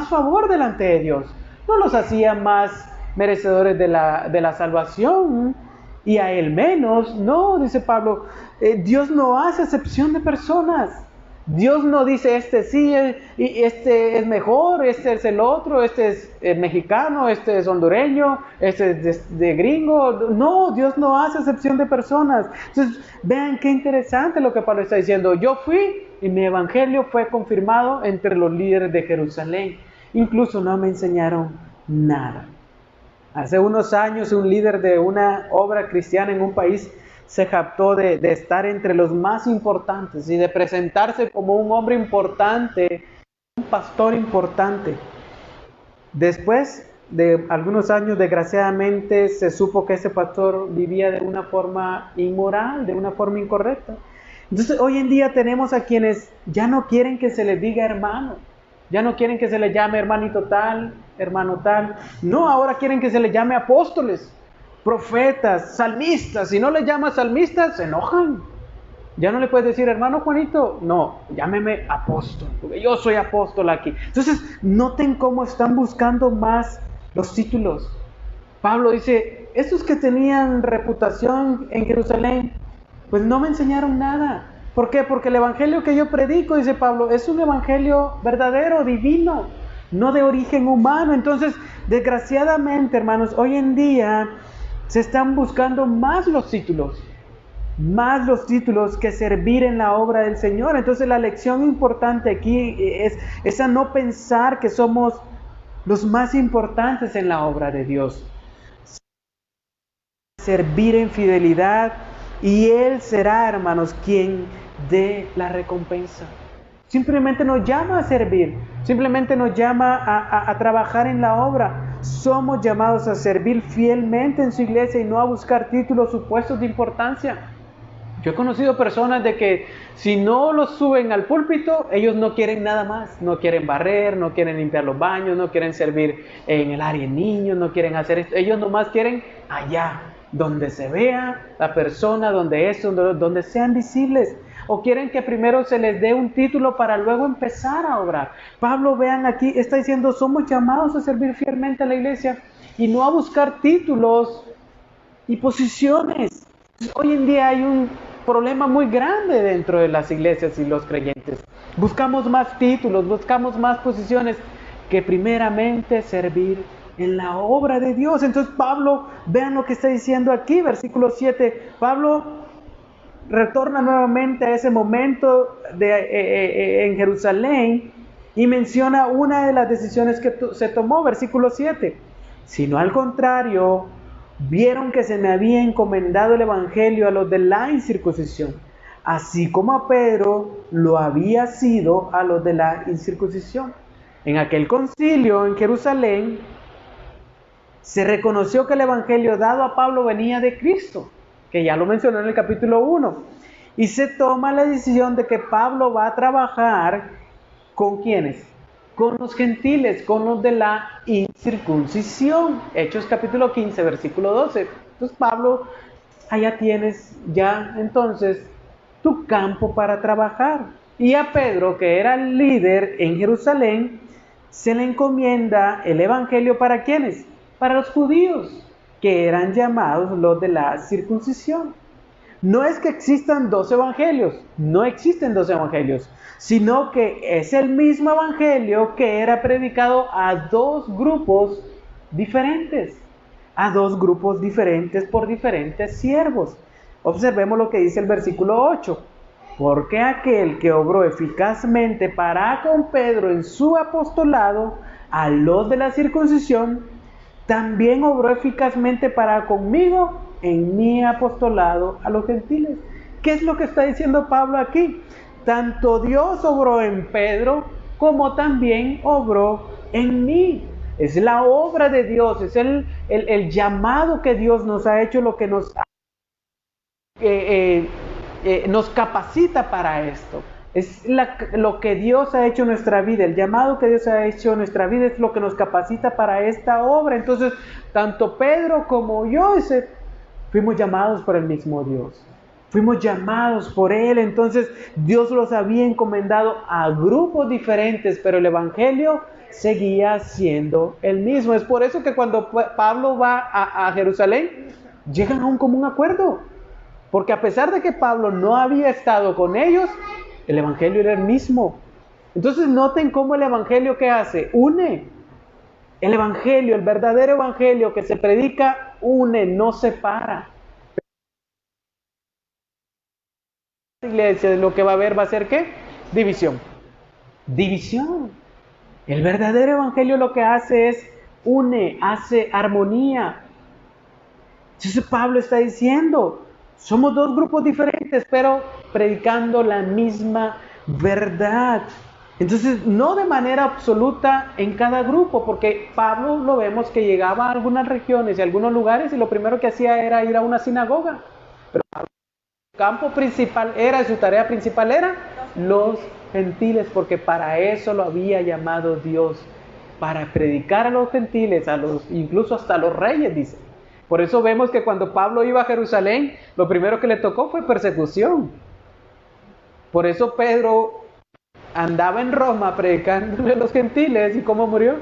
favor delante de Dios. No los hacía más merecedores de la salvación y a él menos. No, dice Pablo, Dios no hace excepción de personas. Dios no dice este sí, este es mejor, este es el otro, este es mexicano, este es hondureño, este es de gringo. No, Dios no hace excepción de personas. Entonces, vean qué interesante lo que Pablo está diciendo. Yo fui y mi evangelio fue confirmado entre los líderes de Jerusalén. Incluso no me enseñaron nada. Hace unos años un líder de una obra cristiana en un país se jactó de estar entre los más importantes y de presentarse como un hombre importante, un pastor importante. Después de algunos años, desgraciadamente, se supo que ese pastor vivía de una forma inmoral, de una forma incorrecta. Entonces, hoy en día tenemos a quienes ya no quieren que se les diga hermano, ya no quieren que se les llame hermanito tal, hermano tal. No, ahora quieren que se les llame apóstoles, profetas, salmistas. Si no les llamas salmistas, se enojan. Ya no le puedes decir hermano Juanito, no, llámeme apóstol, porque yo soy apóstol aquí. Entonces, noten cómo están buscando más los títulos. Pablo dice, estos que tenían reputación en Jerusalén, pues no me enseñaron nada. ¿Por qué? Porque el evangelio que yo predico, dice Pablo, es un evangelio verdadero, divino, no de origen humano. Entonces, desgraciadamente, hermanos, hoy en día se están buscando más los títulos que servir en la obra del Señor. Entonces, la lección importante aquí es a no pensar que somos los más importantes en la obra de Dios. Servir en fidelidad y Él será, hermanos, quien dé la recompensa. Simplemente nos llama a servir, simplemente nos llama a trabajar en la obra. Somos llamados a servir fielmente en su iglesia y no a buscar títulos o puestos de importancia. Yo he conocido personas de que si no los suben al púlpito, ellos no quieren nada más. No quieren barrer, no quieren limpiar los baños, no quieren servir en el área de niños, no quieren hacer esto. Ellos nomás quieren allá, donde se vea la persona, donde sean visibles. O quieren que primero se les dé un título para luego empezar a obrar. Pablo, vean aquí, está diciendo, somos llamados a servir fielmente a la iglesia y no a buscar títulos y posiciones. Hoy en día hay un problema muy grande dentro de las iglesias y los creyentes. Buscamos más títulos, buscamos más posiciones que primeramente servir en la obra de Dios. Entonces Pablo, vean lo que está diciendo aquí, versículo 7. Pablo retorna nuevamente a ese momento en Jerusalén y menciona una de las decisiones que se tomó, versículo 7. Sino al contrario, vieron que se me había encomendado el evangelio a los de la incircuncisión, así como a Pedro lo había sido a los de la incircuncisión. En aquel concilio en Jerusalén se reconoció que el evangelio dado a Pablo venía de Cristo, que ya lo mencionó en el capítulo 1, y se toma la decisión de que Pablo va a trabajar ¿con quiénes? Con los gentiles, con los de la incircuncisión. Hechos capítulo 15, versículo 12. Entonces Pablo, allá tienes ya entonces tu campo para trabajar. Y a Pedro, que era el líder en Jerusalén, se le encomienda el evangelio ¿para quiénes? Para los judíos, que eran llamados los de la circuncisión. No es que existan dos evangelios, no existen dos evangelios, sino que es el mismo evangelio que era predicado a dos grupos diferentes, por diferentes siervos. Observemos lo que dice el versículo 8. Porque aquel que obró eficazmente para con Pedro en su apostolado a los de la circuncisión, también obró eficazmente para conmigo en mi apostolado a los gentiles. ¿Qué es lo que está diciendo Pablo aquí? Tanto Dios obró en Pedro como también obró en mí. Es la obra de Dios, es el llamado que Dios nos ha hecho, lo que nos capacita para esto. Es lo que Dios ha hecho en nuestra vida, el llamado que Dios ha hecho en nuestra vida es lo que nos capacita para esta obra. Entonces, tanto Pedro como yo fuimos llamados por el mismo Dios. Fuimos llamados por Él, entonces Dios los había encomendado a grupos diferentes, pero el Evangelio seguía siendo el mismo. Es por eso que cuando Pablo va a Jerusalén, llegan a un común acuerdo. Porque a pesar de que Pablo no había estado con ellos, el Evangelio era el mismo. Entonces noten cómo el Evangelio ¿qué hace? Une. El Evangelio, el verdadero Evangelio que se predica, une, no separa. La iglesia lo que va a haber va a ser ¿qué? División. División. El verdadero Evangelio lo que hace es une, hace armonía. Entonces Pablo está diciendo, somos dos grupos diferentes, pero predicando la misma verdad. Entonces, no de manera absoluta en cada grupo, porque Pablo lo vemos que llegaba a algunas regiones y a algunos lugares y lo primero que hacía era ir a una sinagoga. Pero su campo principal su tarea principal era los gentiles, porque para eso lo había llamado Dios, para predicar a los gentiles, incluso hasta a los reyes, dice. Por eso vemos que cuando Pablo iba a Jerusalén, lo primero que le tocó fue persecución. Por eso Pedro andaba en Roma predicándole a los gentiles. ¿Y cómo murió?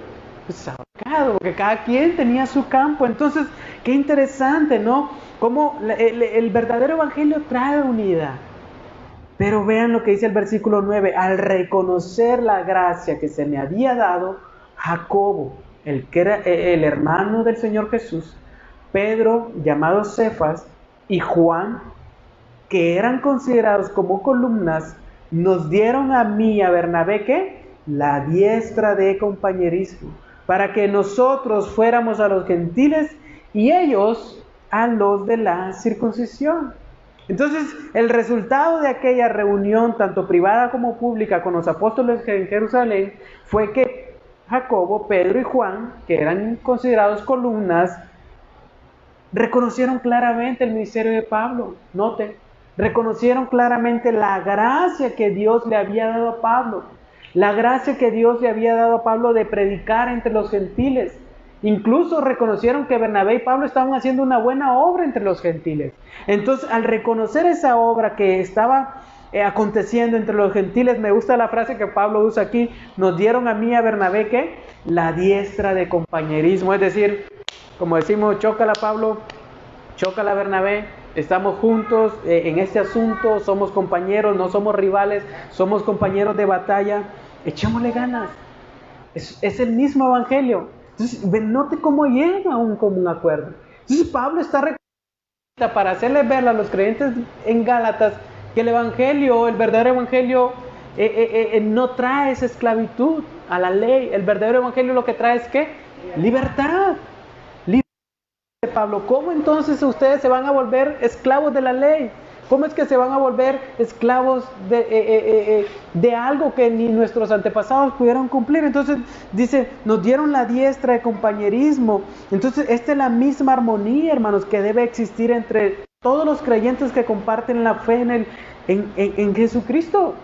Pues pecado, porque cada quien tenía su campo. Entonces, qué interesante, ¿no? Cómo el verdadero evangelio trae unidad. Pero vean lo que dice el versículo 9: al reconocer la gracia que se me había dado, Jacobo, el que era el hermano del Señor Jesús, Pedro, llamado Cefas, y Juan, que eran considerados como columnas, nos dieron a mí y a Bernabé, ¿qué? La diestra de compañerismo, para que nosotros fuéramos a los gentiles y ellos a los de la circuncisión. Entonces, el resultado de aquella reunión, tanto privada como pública, con los apóstoles en Jerusalén, fue que Jacobo, Pedro y Juan, que eran considerados columnas, reconocieron claramente el ministerio de Pablo. Noten, reconocieron claramente la gracia que Dios le había dado a Pablo, la gracia que Dios le había dado a Pablo de predicar entre los gentiles. Incluso reconocieron que Bernabé y Pablo estaban haciendo una buena obra entre los gentiles. Entonces, al reconocer esa obra que estaba aconteciendo entre los gentiles, me gusta la frase que Pablo usa aquí: nos dieron a mí y a Bernabé, ¿qué? La diestra de compañerismo. Es decir, como decimos, chócala Pablo, chócala Bernabé, estamos juntos en este asunto, somos compañeros, no somos rivales, somos compañeros de batalla, echémosle ganas. Es el mismo evangelio. Entonces, note cómo llega a un común acuerdo. Entonces, Pablo está recordando para hacerles ver a los creyentes en Gálatas que el evangelio, el verdadero evangelio, no trae esa esclavitud a la ley. El verdadero evangelio lo que trae es ¿qué? Libertad. Pablo, ¿cómo entonces ustedes se van a volver esclavos de la ley? ¿Cómo es que se van a volver esclavos de algo que ni nuestros antepasados pudieron cumplir? Entonces dice, nos dieron la diestra de compañerismo. Entonces esta es la misma armonía, hermanos, que debe existir entre todos los creyentes que comparten la fe en Jesucristo.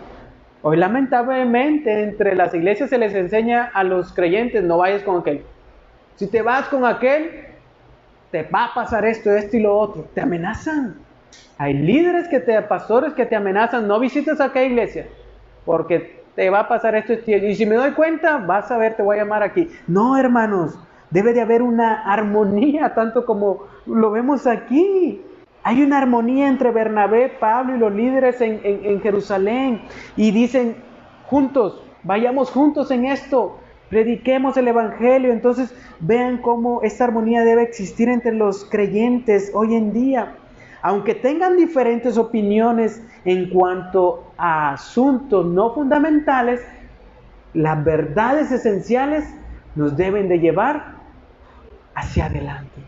Hoy lamentablemente entre las iglesias se les enseña a los creyentes: no vayas con aquel. Si te vas con aquel, te va a pasar esto y lo otro. Te amenazan. Hay líderes pastores que te amenazan: no visites a aquella iglesia, porque te va a pasar esto y si me doy cuenta, vas a ver, te voy a llamar aquí. No, hermanos, debe de haber una armonía, tanto como lo vemos aquí. Hay una armonía entre Bernabé, Pablo y los líderes en Jerusalén, y dicen juntos, vayamos juntos en esto, prediquemos el evangelio. Entonces vean cómo esta armonía debe existir entre los creyentes hoy en día. Aunque tengan diferentes opiniones en cuanto a asuntos no fundamentales, las verdades esenciales nos deben de llevar hacia adelante.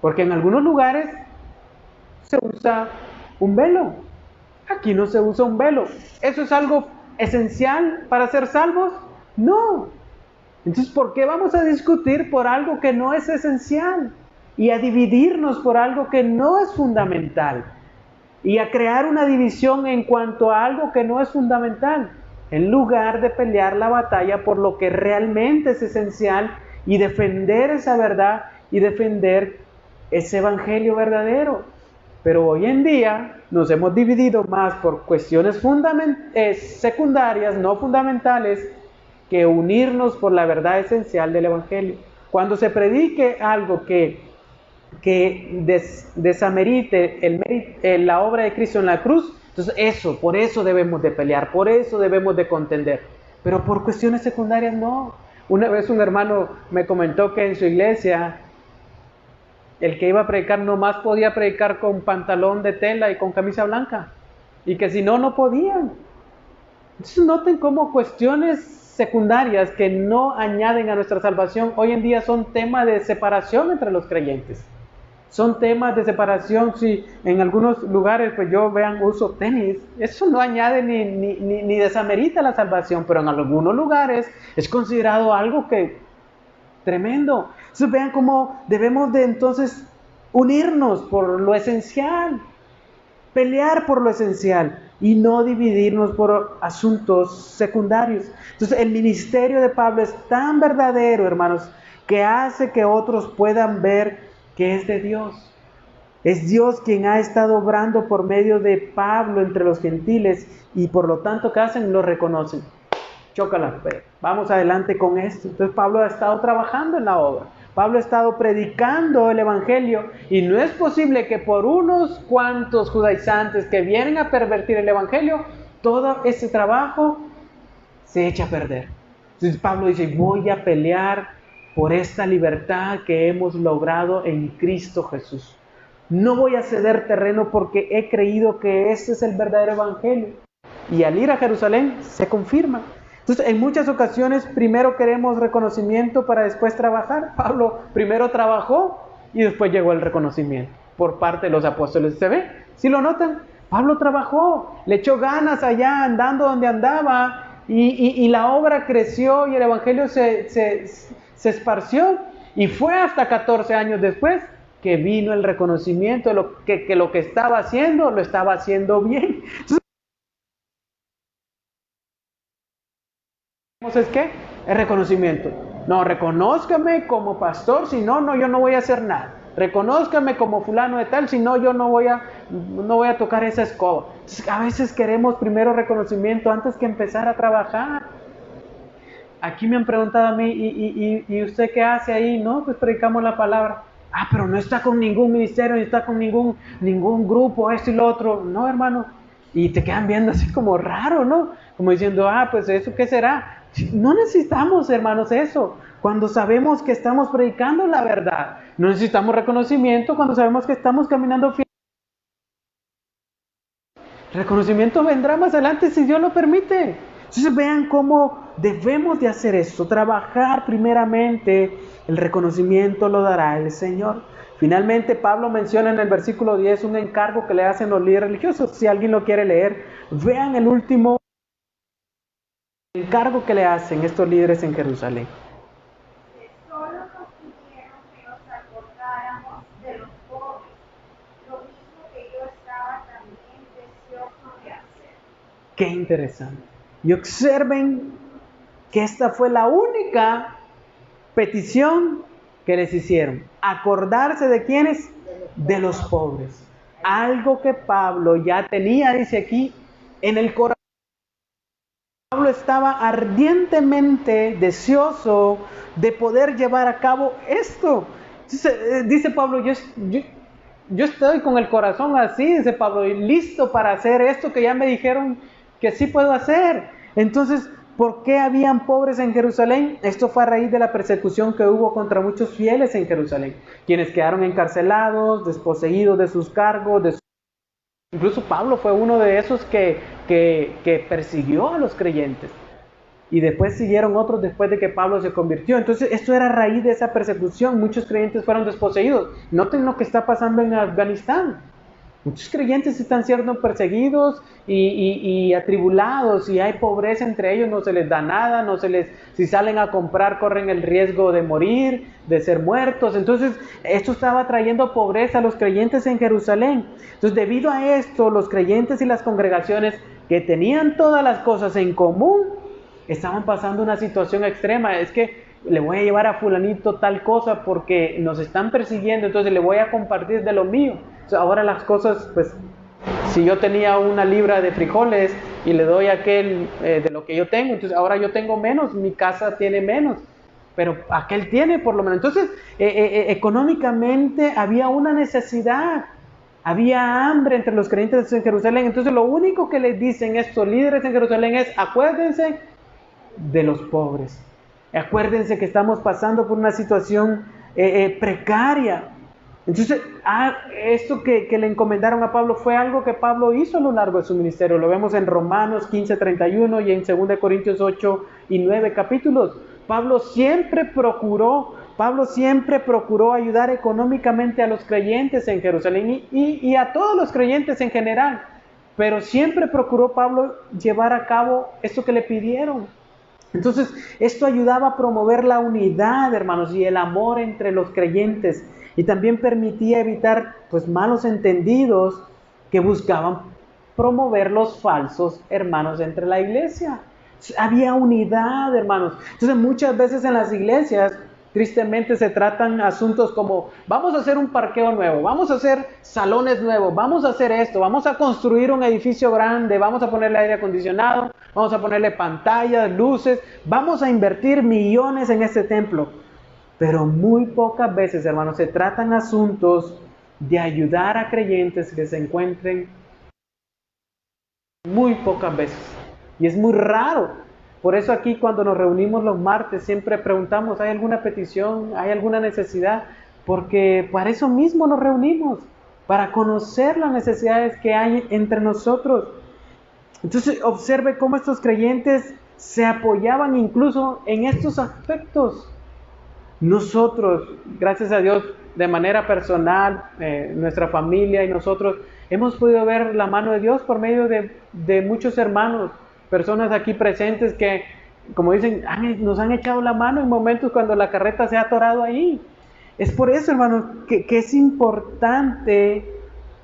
Porque en algunos lugares se usa un velo. Aquí no se usa un velo. ¿Eso es algo esencial para ser salvos? No. Entonces, ¿por qué vamos a discutir por algo que no es esencial? Y a dividirnos por algo que no es fundamental. Y a crear una división en cuanto a algo que no es fundamental. En lugar de pelear la batalla por lo que realmente es esencial y defender esa verdad y defender ese evangelio verdadero. Pero hoy en día nos hemos dividido más por cuestiones secundarias, no fundamentales, que unirnos por la verdad esencial del evangelio. Cuando se predique algo que desamerite la obra de Cristo en la cruz, entonces por eso debemos de pelear, por eso debemos de contender. Pero por cuestiones secundarias no. Una vez un hermano me comentó que en su iglesia el que iba a predicar nomás podía predicar con pantalón de tela y con camisa blanca, y que si no, no podían. Entonces noten cómo cuestiones secundarias que no añaden a nuestra salvación hoy en día son temas de separación entre los creyentes. Son temas de separación. Si en algunos lugares, pues yo uso tenis, eso no añade ni desamerita la salvación, pero en algunos lugares es considerado algo que tremendo. Entonces vean cómo debemos de entonces unirnos por lo esencial, pelear por lo esencial y no dividirnos por asuntos secundarios. Entonces el ministerio de Pablo es tan verdadero, hermanos, que hace que otros puedan ver que es de Dios. Es Dios quien ha estado obrando por medio de Pablo entre los gentiles, y por lo tanto, ¿qué hacen? Lo reconocen. chócala, vamos adelante con esto. Entonces Pablo ha estado trabajando en la obra. Pablo ha estado predicando el Evangelio y no es posible que por unos cuantos judaizantes que vienen a pervertir el Evangelio, todo ese trabajo se echa a perder. Entonces Pablo dice, voy a pelear por esta libertad que hemos logrado en Cristo Jesús. No voy a ceder terreno porque he creído que ese es el verdadero Evangelio. Y al ir a Jerusalén se confirma. Entonces, en muchas ocasiones primero queremos reconocimiento para después trabajar. Pablo primero trabajó y después llegó el reconocimiento por parte de los apóstoles. ¿Se ve? ¿Sí lo notan? Pablo trabajó, le echó ganas allá andando donde andaba y la obra creció y el evangelio se esparció. Y fue hasta 14 años después que vino el reconocimiento de lo que estaba haciendo, lo estaba haciendo bien. Entonces, ¿es qué? El reconocimiento. No, reconózcame como pastor, si no, yo no voy a hacer nada. Reconózcame como fulano de tal, si no, yo no voy a tocar esa escoba. Entonces, a veces queremos primero reconocimiento antes que empezar a trabajar. Aquí me han preguntado a mí, ¿y usted qué hace ahí? No, pues predicamos la palabra. Ah, pero no está con ningún ministerio, ni está con ningún grupo, esto y lo otro. No, hermano. Y te quedan viendo así como raro, ¿no? Como diciendo, pues ¿eso qué será? No necesitamos, hermanos, eso. Cuando sabemos que estamos predicando la verdad. No necesitamos reconocimiento cuando sabemos que estamos caminando fiel. El reconocimiento vendrá más adelante si Dios lo permite. Entonces vean cómo debemos de hacer esto. Trabajar primeramente. El reconocimiento lo dará el Señor. Finalmente Pablo menciona en el versículo 10 un encargo que le hacen los líderes religiosos. Si alguien lo quiere leer, vean el último encargo que le hacen estos líderes en Jerusalén. Que solo nos pidieron que nos acordáramos de los pobres, lo mismo que yo estaba también deseoso de hacer. Qué interesante. Y observen que esta fue la única petición que les hicieron. Acordarse de quiénes, de los pobres. Algo que Pablo ya tenía, dice aquí, en el corazón. Pablo estaba ardientemente deseoso de poder llevar a cabo esto. Entonces, dice Pablo, yo estoy con el corazón así, dice Pablo, y listo para hacer esto que ya me dijeron que sí puedo hacer. Entonces, ¿por qué habían pobres en Jerusalén? Esto fue a raíz de la persecución que hubo contra muchos fieles en Jerusalén, quienes quedaron encarcelados, desposeídos de sus cargos. Incluso Pablo fue uno de esos que persiguió a los creyentes. Y después siguieron otros después de que Pablo se convirtió. Entonces, esto era a raíz de esa persecución. Muchos creyentes fueron desposeídos. Noten lo que está pasando en Afganistán. Muchos creyentes están siendo perseguidos y atribulados, y hay pobreza entre ellos, no se les da nada, si salen a comprar corren el riesgo de morir, de ser muertos. Entonces esto estaba trayendo pobreza a los creyentes en Jerusalén. Entonces, debido a esto, los creyentes y las congregaciones que tenían todas las cosas en común estaban pasando una situación extrema. Es que le voy a llevar a fulanito tal cosa porque nos están persiguiendo, entonces le voy a compartir de lo mío. Ahora las cosas, pues, si yo tenía 1 libra de frijoles y le doy a aquel de lo que yo tengo, entonces ahora yo tengo menos, mi casa tiene menos, pero aquel tiene por lo menos. Entonces, económicamente había una necesidad, había hambre entre los creyentes en Jerusalén. Entonces lo único que les dicen estos líderes en Jerusalén es: acuérdense de los pobres. Acuérdense que estamos pasando por una situación precaria. Entonces, esto que le encomendaron a Pablo fue algo que Pablo hizo a lo largo de su ministerio. Lo vemos en Romanos 15:31 y en 2 Corintios 8 y 9 capítulos. Pablo siempre procuró ayudar económicamente a los creyentes en Jerusalén y a todos los creyentes en general. Pero siempre procuró Pablo llevar a cabo esto que le pidieron. Entonces, esto ayudaba a promover la unidad, hermanos, y el amor entre los creyentes. Y también permitía evitar, pues, malos entendidos que buscaban promover los falsos hermanos entre la iglesia. Había unidad, hermanos. Entonces, muchas veces en las iglesias Tristemente se tratan asuntos como, vamos a hacer un parqueo nuevo, vamos a hacer salones nuevos, vamos a hacer esto, vamos a construir un edificio grande, vamos a ponerle aire acondicionado, vamos a ponerle pantallas, luces, vamos a invertir millones en este templo. Pero muy pocas veces, hermanos, se tratan asuntos de ayudar a creyentes que se encuentren, muy pocas veces. Y es muy raro. Por eso aquí cuando nos reunimos los martes siempre preguntamos, ¿hay alguna petición? ¿Hay alguna necesidad? Porque para eso mismo nos reunimos, para conocer las necesidades que hay entre nosotros. Entonces observe cómo estos creyentes se apoyaban incluso en estos aspectos. Nosotros, gracias a Dios, de manera personal, nuestra familia y nosotros, hemos podido ver la mano de Dios por medio de muchos hermanos, personas aquí presentes que, como dicen, nos han echado la mano en momentos cuando la carreta se ha atorado ahí. Es por eso, hermanos, que es importante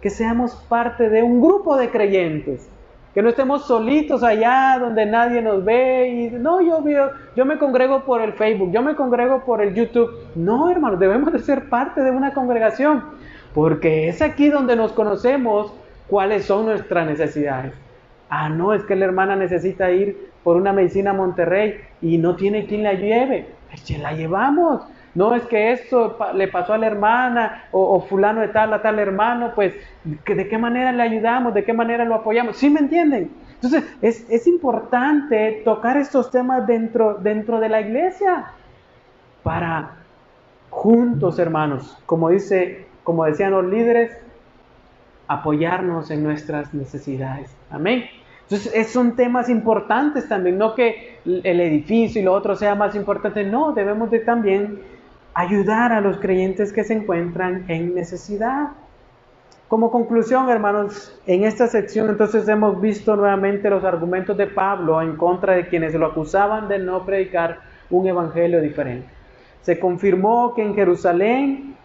que seamos parte de un grupo de creyentes. Que no estemos solitos allá donde nadie nos ve y no, yo me congrego por el Facebook, yo me congrego por el YouTube. No, hermanos, debemos de ser parte de una congregación, porque es aquí donde nos conocemos cuáles son nuestras necesidades. No, es que la hermana necesita ir por una medicina a Monterrey y no tiene quien la lleve. Pues la llevamos. No, es que esto le pasó a la hermana o fulano de tal a tal hermano, pues ¿de qué manera le ayudamos? ¿De qué manera lo apoyamos? ¿Sí me entienden? Entonces es importante tocar estos temas dentro de la iglesia para juntos, hermanos, como decían los líderes, apoyarnos en nuestras necesidades. Amén. Entonces son temas importantes también, no que el edificio y lo otro sea más importante, no, debemos de también ayudar a los creyentes que se encuentran en necesidad. Como conclusión, hermanos, en esta sección entonces hemos visto nuevamente los argumentos de Pablo en contra de quienes lo acusaban de no predicar un evangelio diferente. Se confirmó que en Jerusalén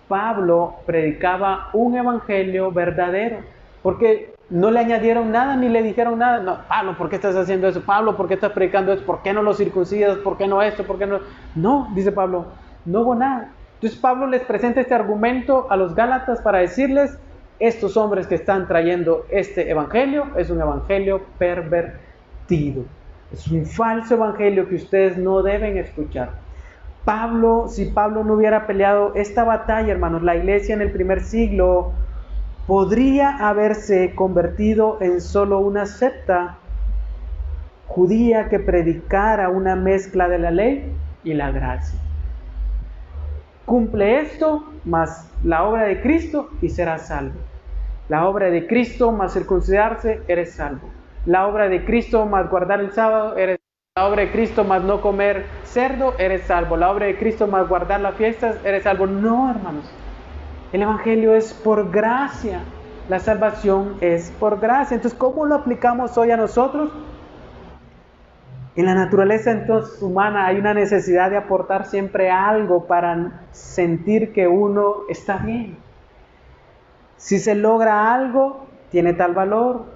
Pablo predicaba un evangelio verdadero, porque no le añadieron nada ni le dijeron nada. No, Pablo, ¿por qué estás haciendo eso? Pablo, ¿por qué estás predicando eso? ¿Por qué no lo circuncidas? ¿Por qué no esto? ¿Por qué no? No, dice Pablo, no hubo nada. Entonces Pablo les presenta este argumento a los Gálatas para decirles, estos hombres que están trayendo este evangelio es un evangelio pervertido. Es un falso evangelio que ustedes no deben escuchar. Si Pablo no hubiera peleado esta batalla, hermanos, la iglesia en el primer siglo podría haberse convertido en solo una secta judía que predicara una mezcla de la ley y la gracia. Cumple esto más la obra de Cristo y serás salvo. La obra de Cristo más circuncidarse, eres salvo. La obra de Cristo más guardar el sábado, eres salvo. La obra de Cristo más no comer cerdo, eres salvo. La obra de Cristo más guardar las fiestas, eres salvo. No, hermanos. El evangelio es por gracia. La salvación es por gracia. Entonces, ¿cómo lo aplicamos hoy a nosotros? En la naturaleza entonces humana hay una necesidad de aportar siempre algo para sentir que uno está bien. Si se logra algo, tiene tal valor.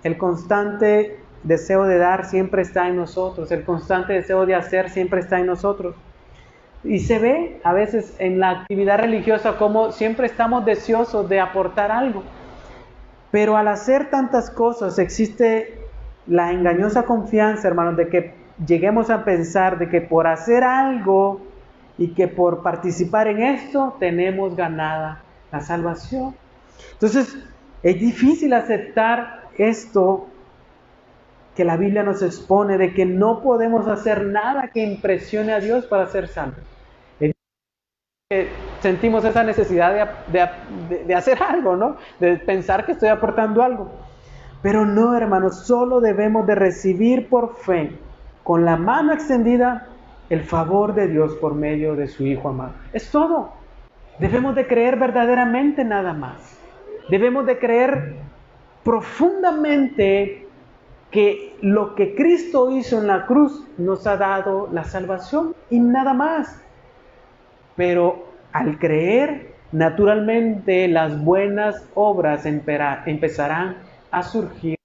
El constante deseo de dar siempre está en nosotros. El constante deseo de hacer siempre está en nosotros. Y se ve a veces en la actividad religiosa como siempre estamos deseosos de aportar algo. Pero al hacer tantas cosas existe la engañosa confianza, hermanos, de que lleguemos a pensar de que por hacer algo y que por participar en esto tenemos ganada la salvación. Entonces es difícil aceptar esto que la Biblia nos expone, de que no podemos hacer nada que impresione a Dios para ser salvos. Sentimos esa necesidad de hacer algo, ¿no? De pensar que estoy aportando algo. Pero no, hermanos, solo debemos de recibir por fe, con la mano extendida, el favor de Dios por medio de su Hijo amado. Es todo. Debemos de creer verdaderamente nada más. Debemos de creer profundamente que lo que Cristo hizo en la cruz nos ha dado la salvación y nada más. Pero al creer, naturalmente las buenas obras empezarán a surgir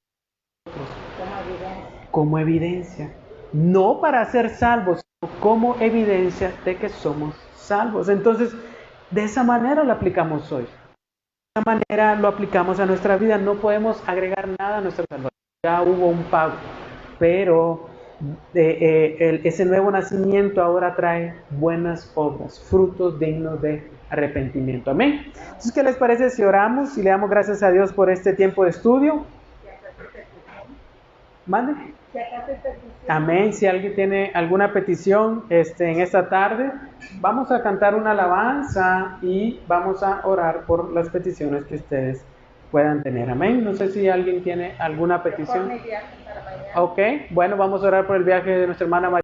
como evidencia. No para ser salvos, como evidencia de que somos salvos. Entonces, de esa manera lo aplicamos hoy. De esa manera lo aplicamos a nuestra vida. No podemos agregar nada a nuestra salvación. Ya hubo un pago, pero ese nuevo nacimiento ahora trae buenas obras, frutos dignos de arrepentimiento. Amén. Entonces, ¿qué les parece si oramos y le damos gracias a Dios por este tiempo de estudio? ¿Mande? Amén. Si alguien tiene alguna petición en esta tarde, vamos a cantar una alabanza y vamos a orar por las peticiones que ustedes puedan tener. Amén. No sé si alguien tiene alguna petición. Ok, bueno, vamos a orar por el viaje de nuestra hermana María.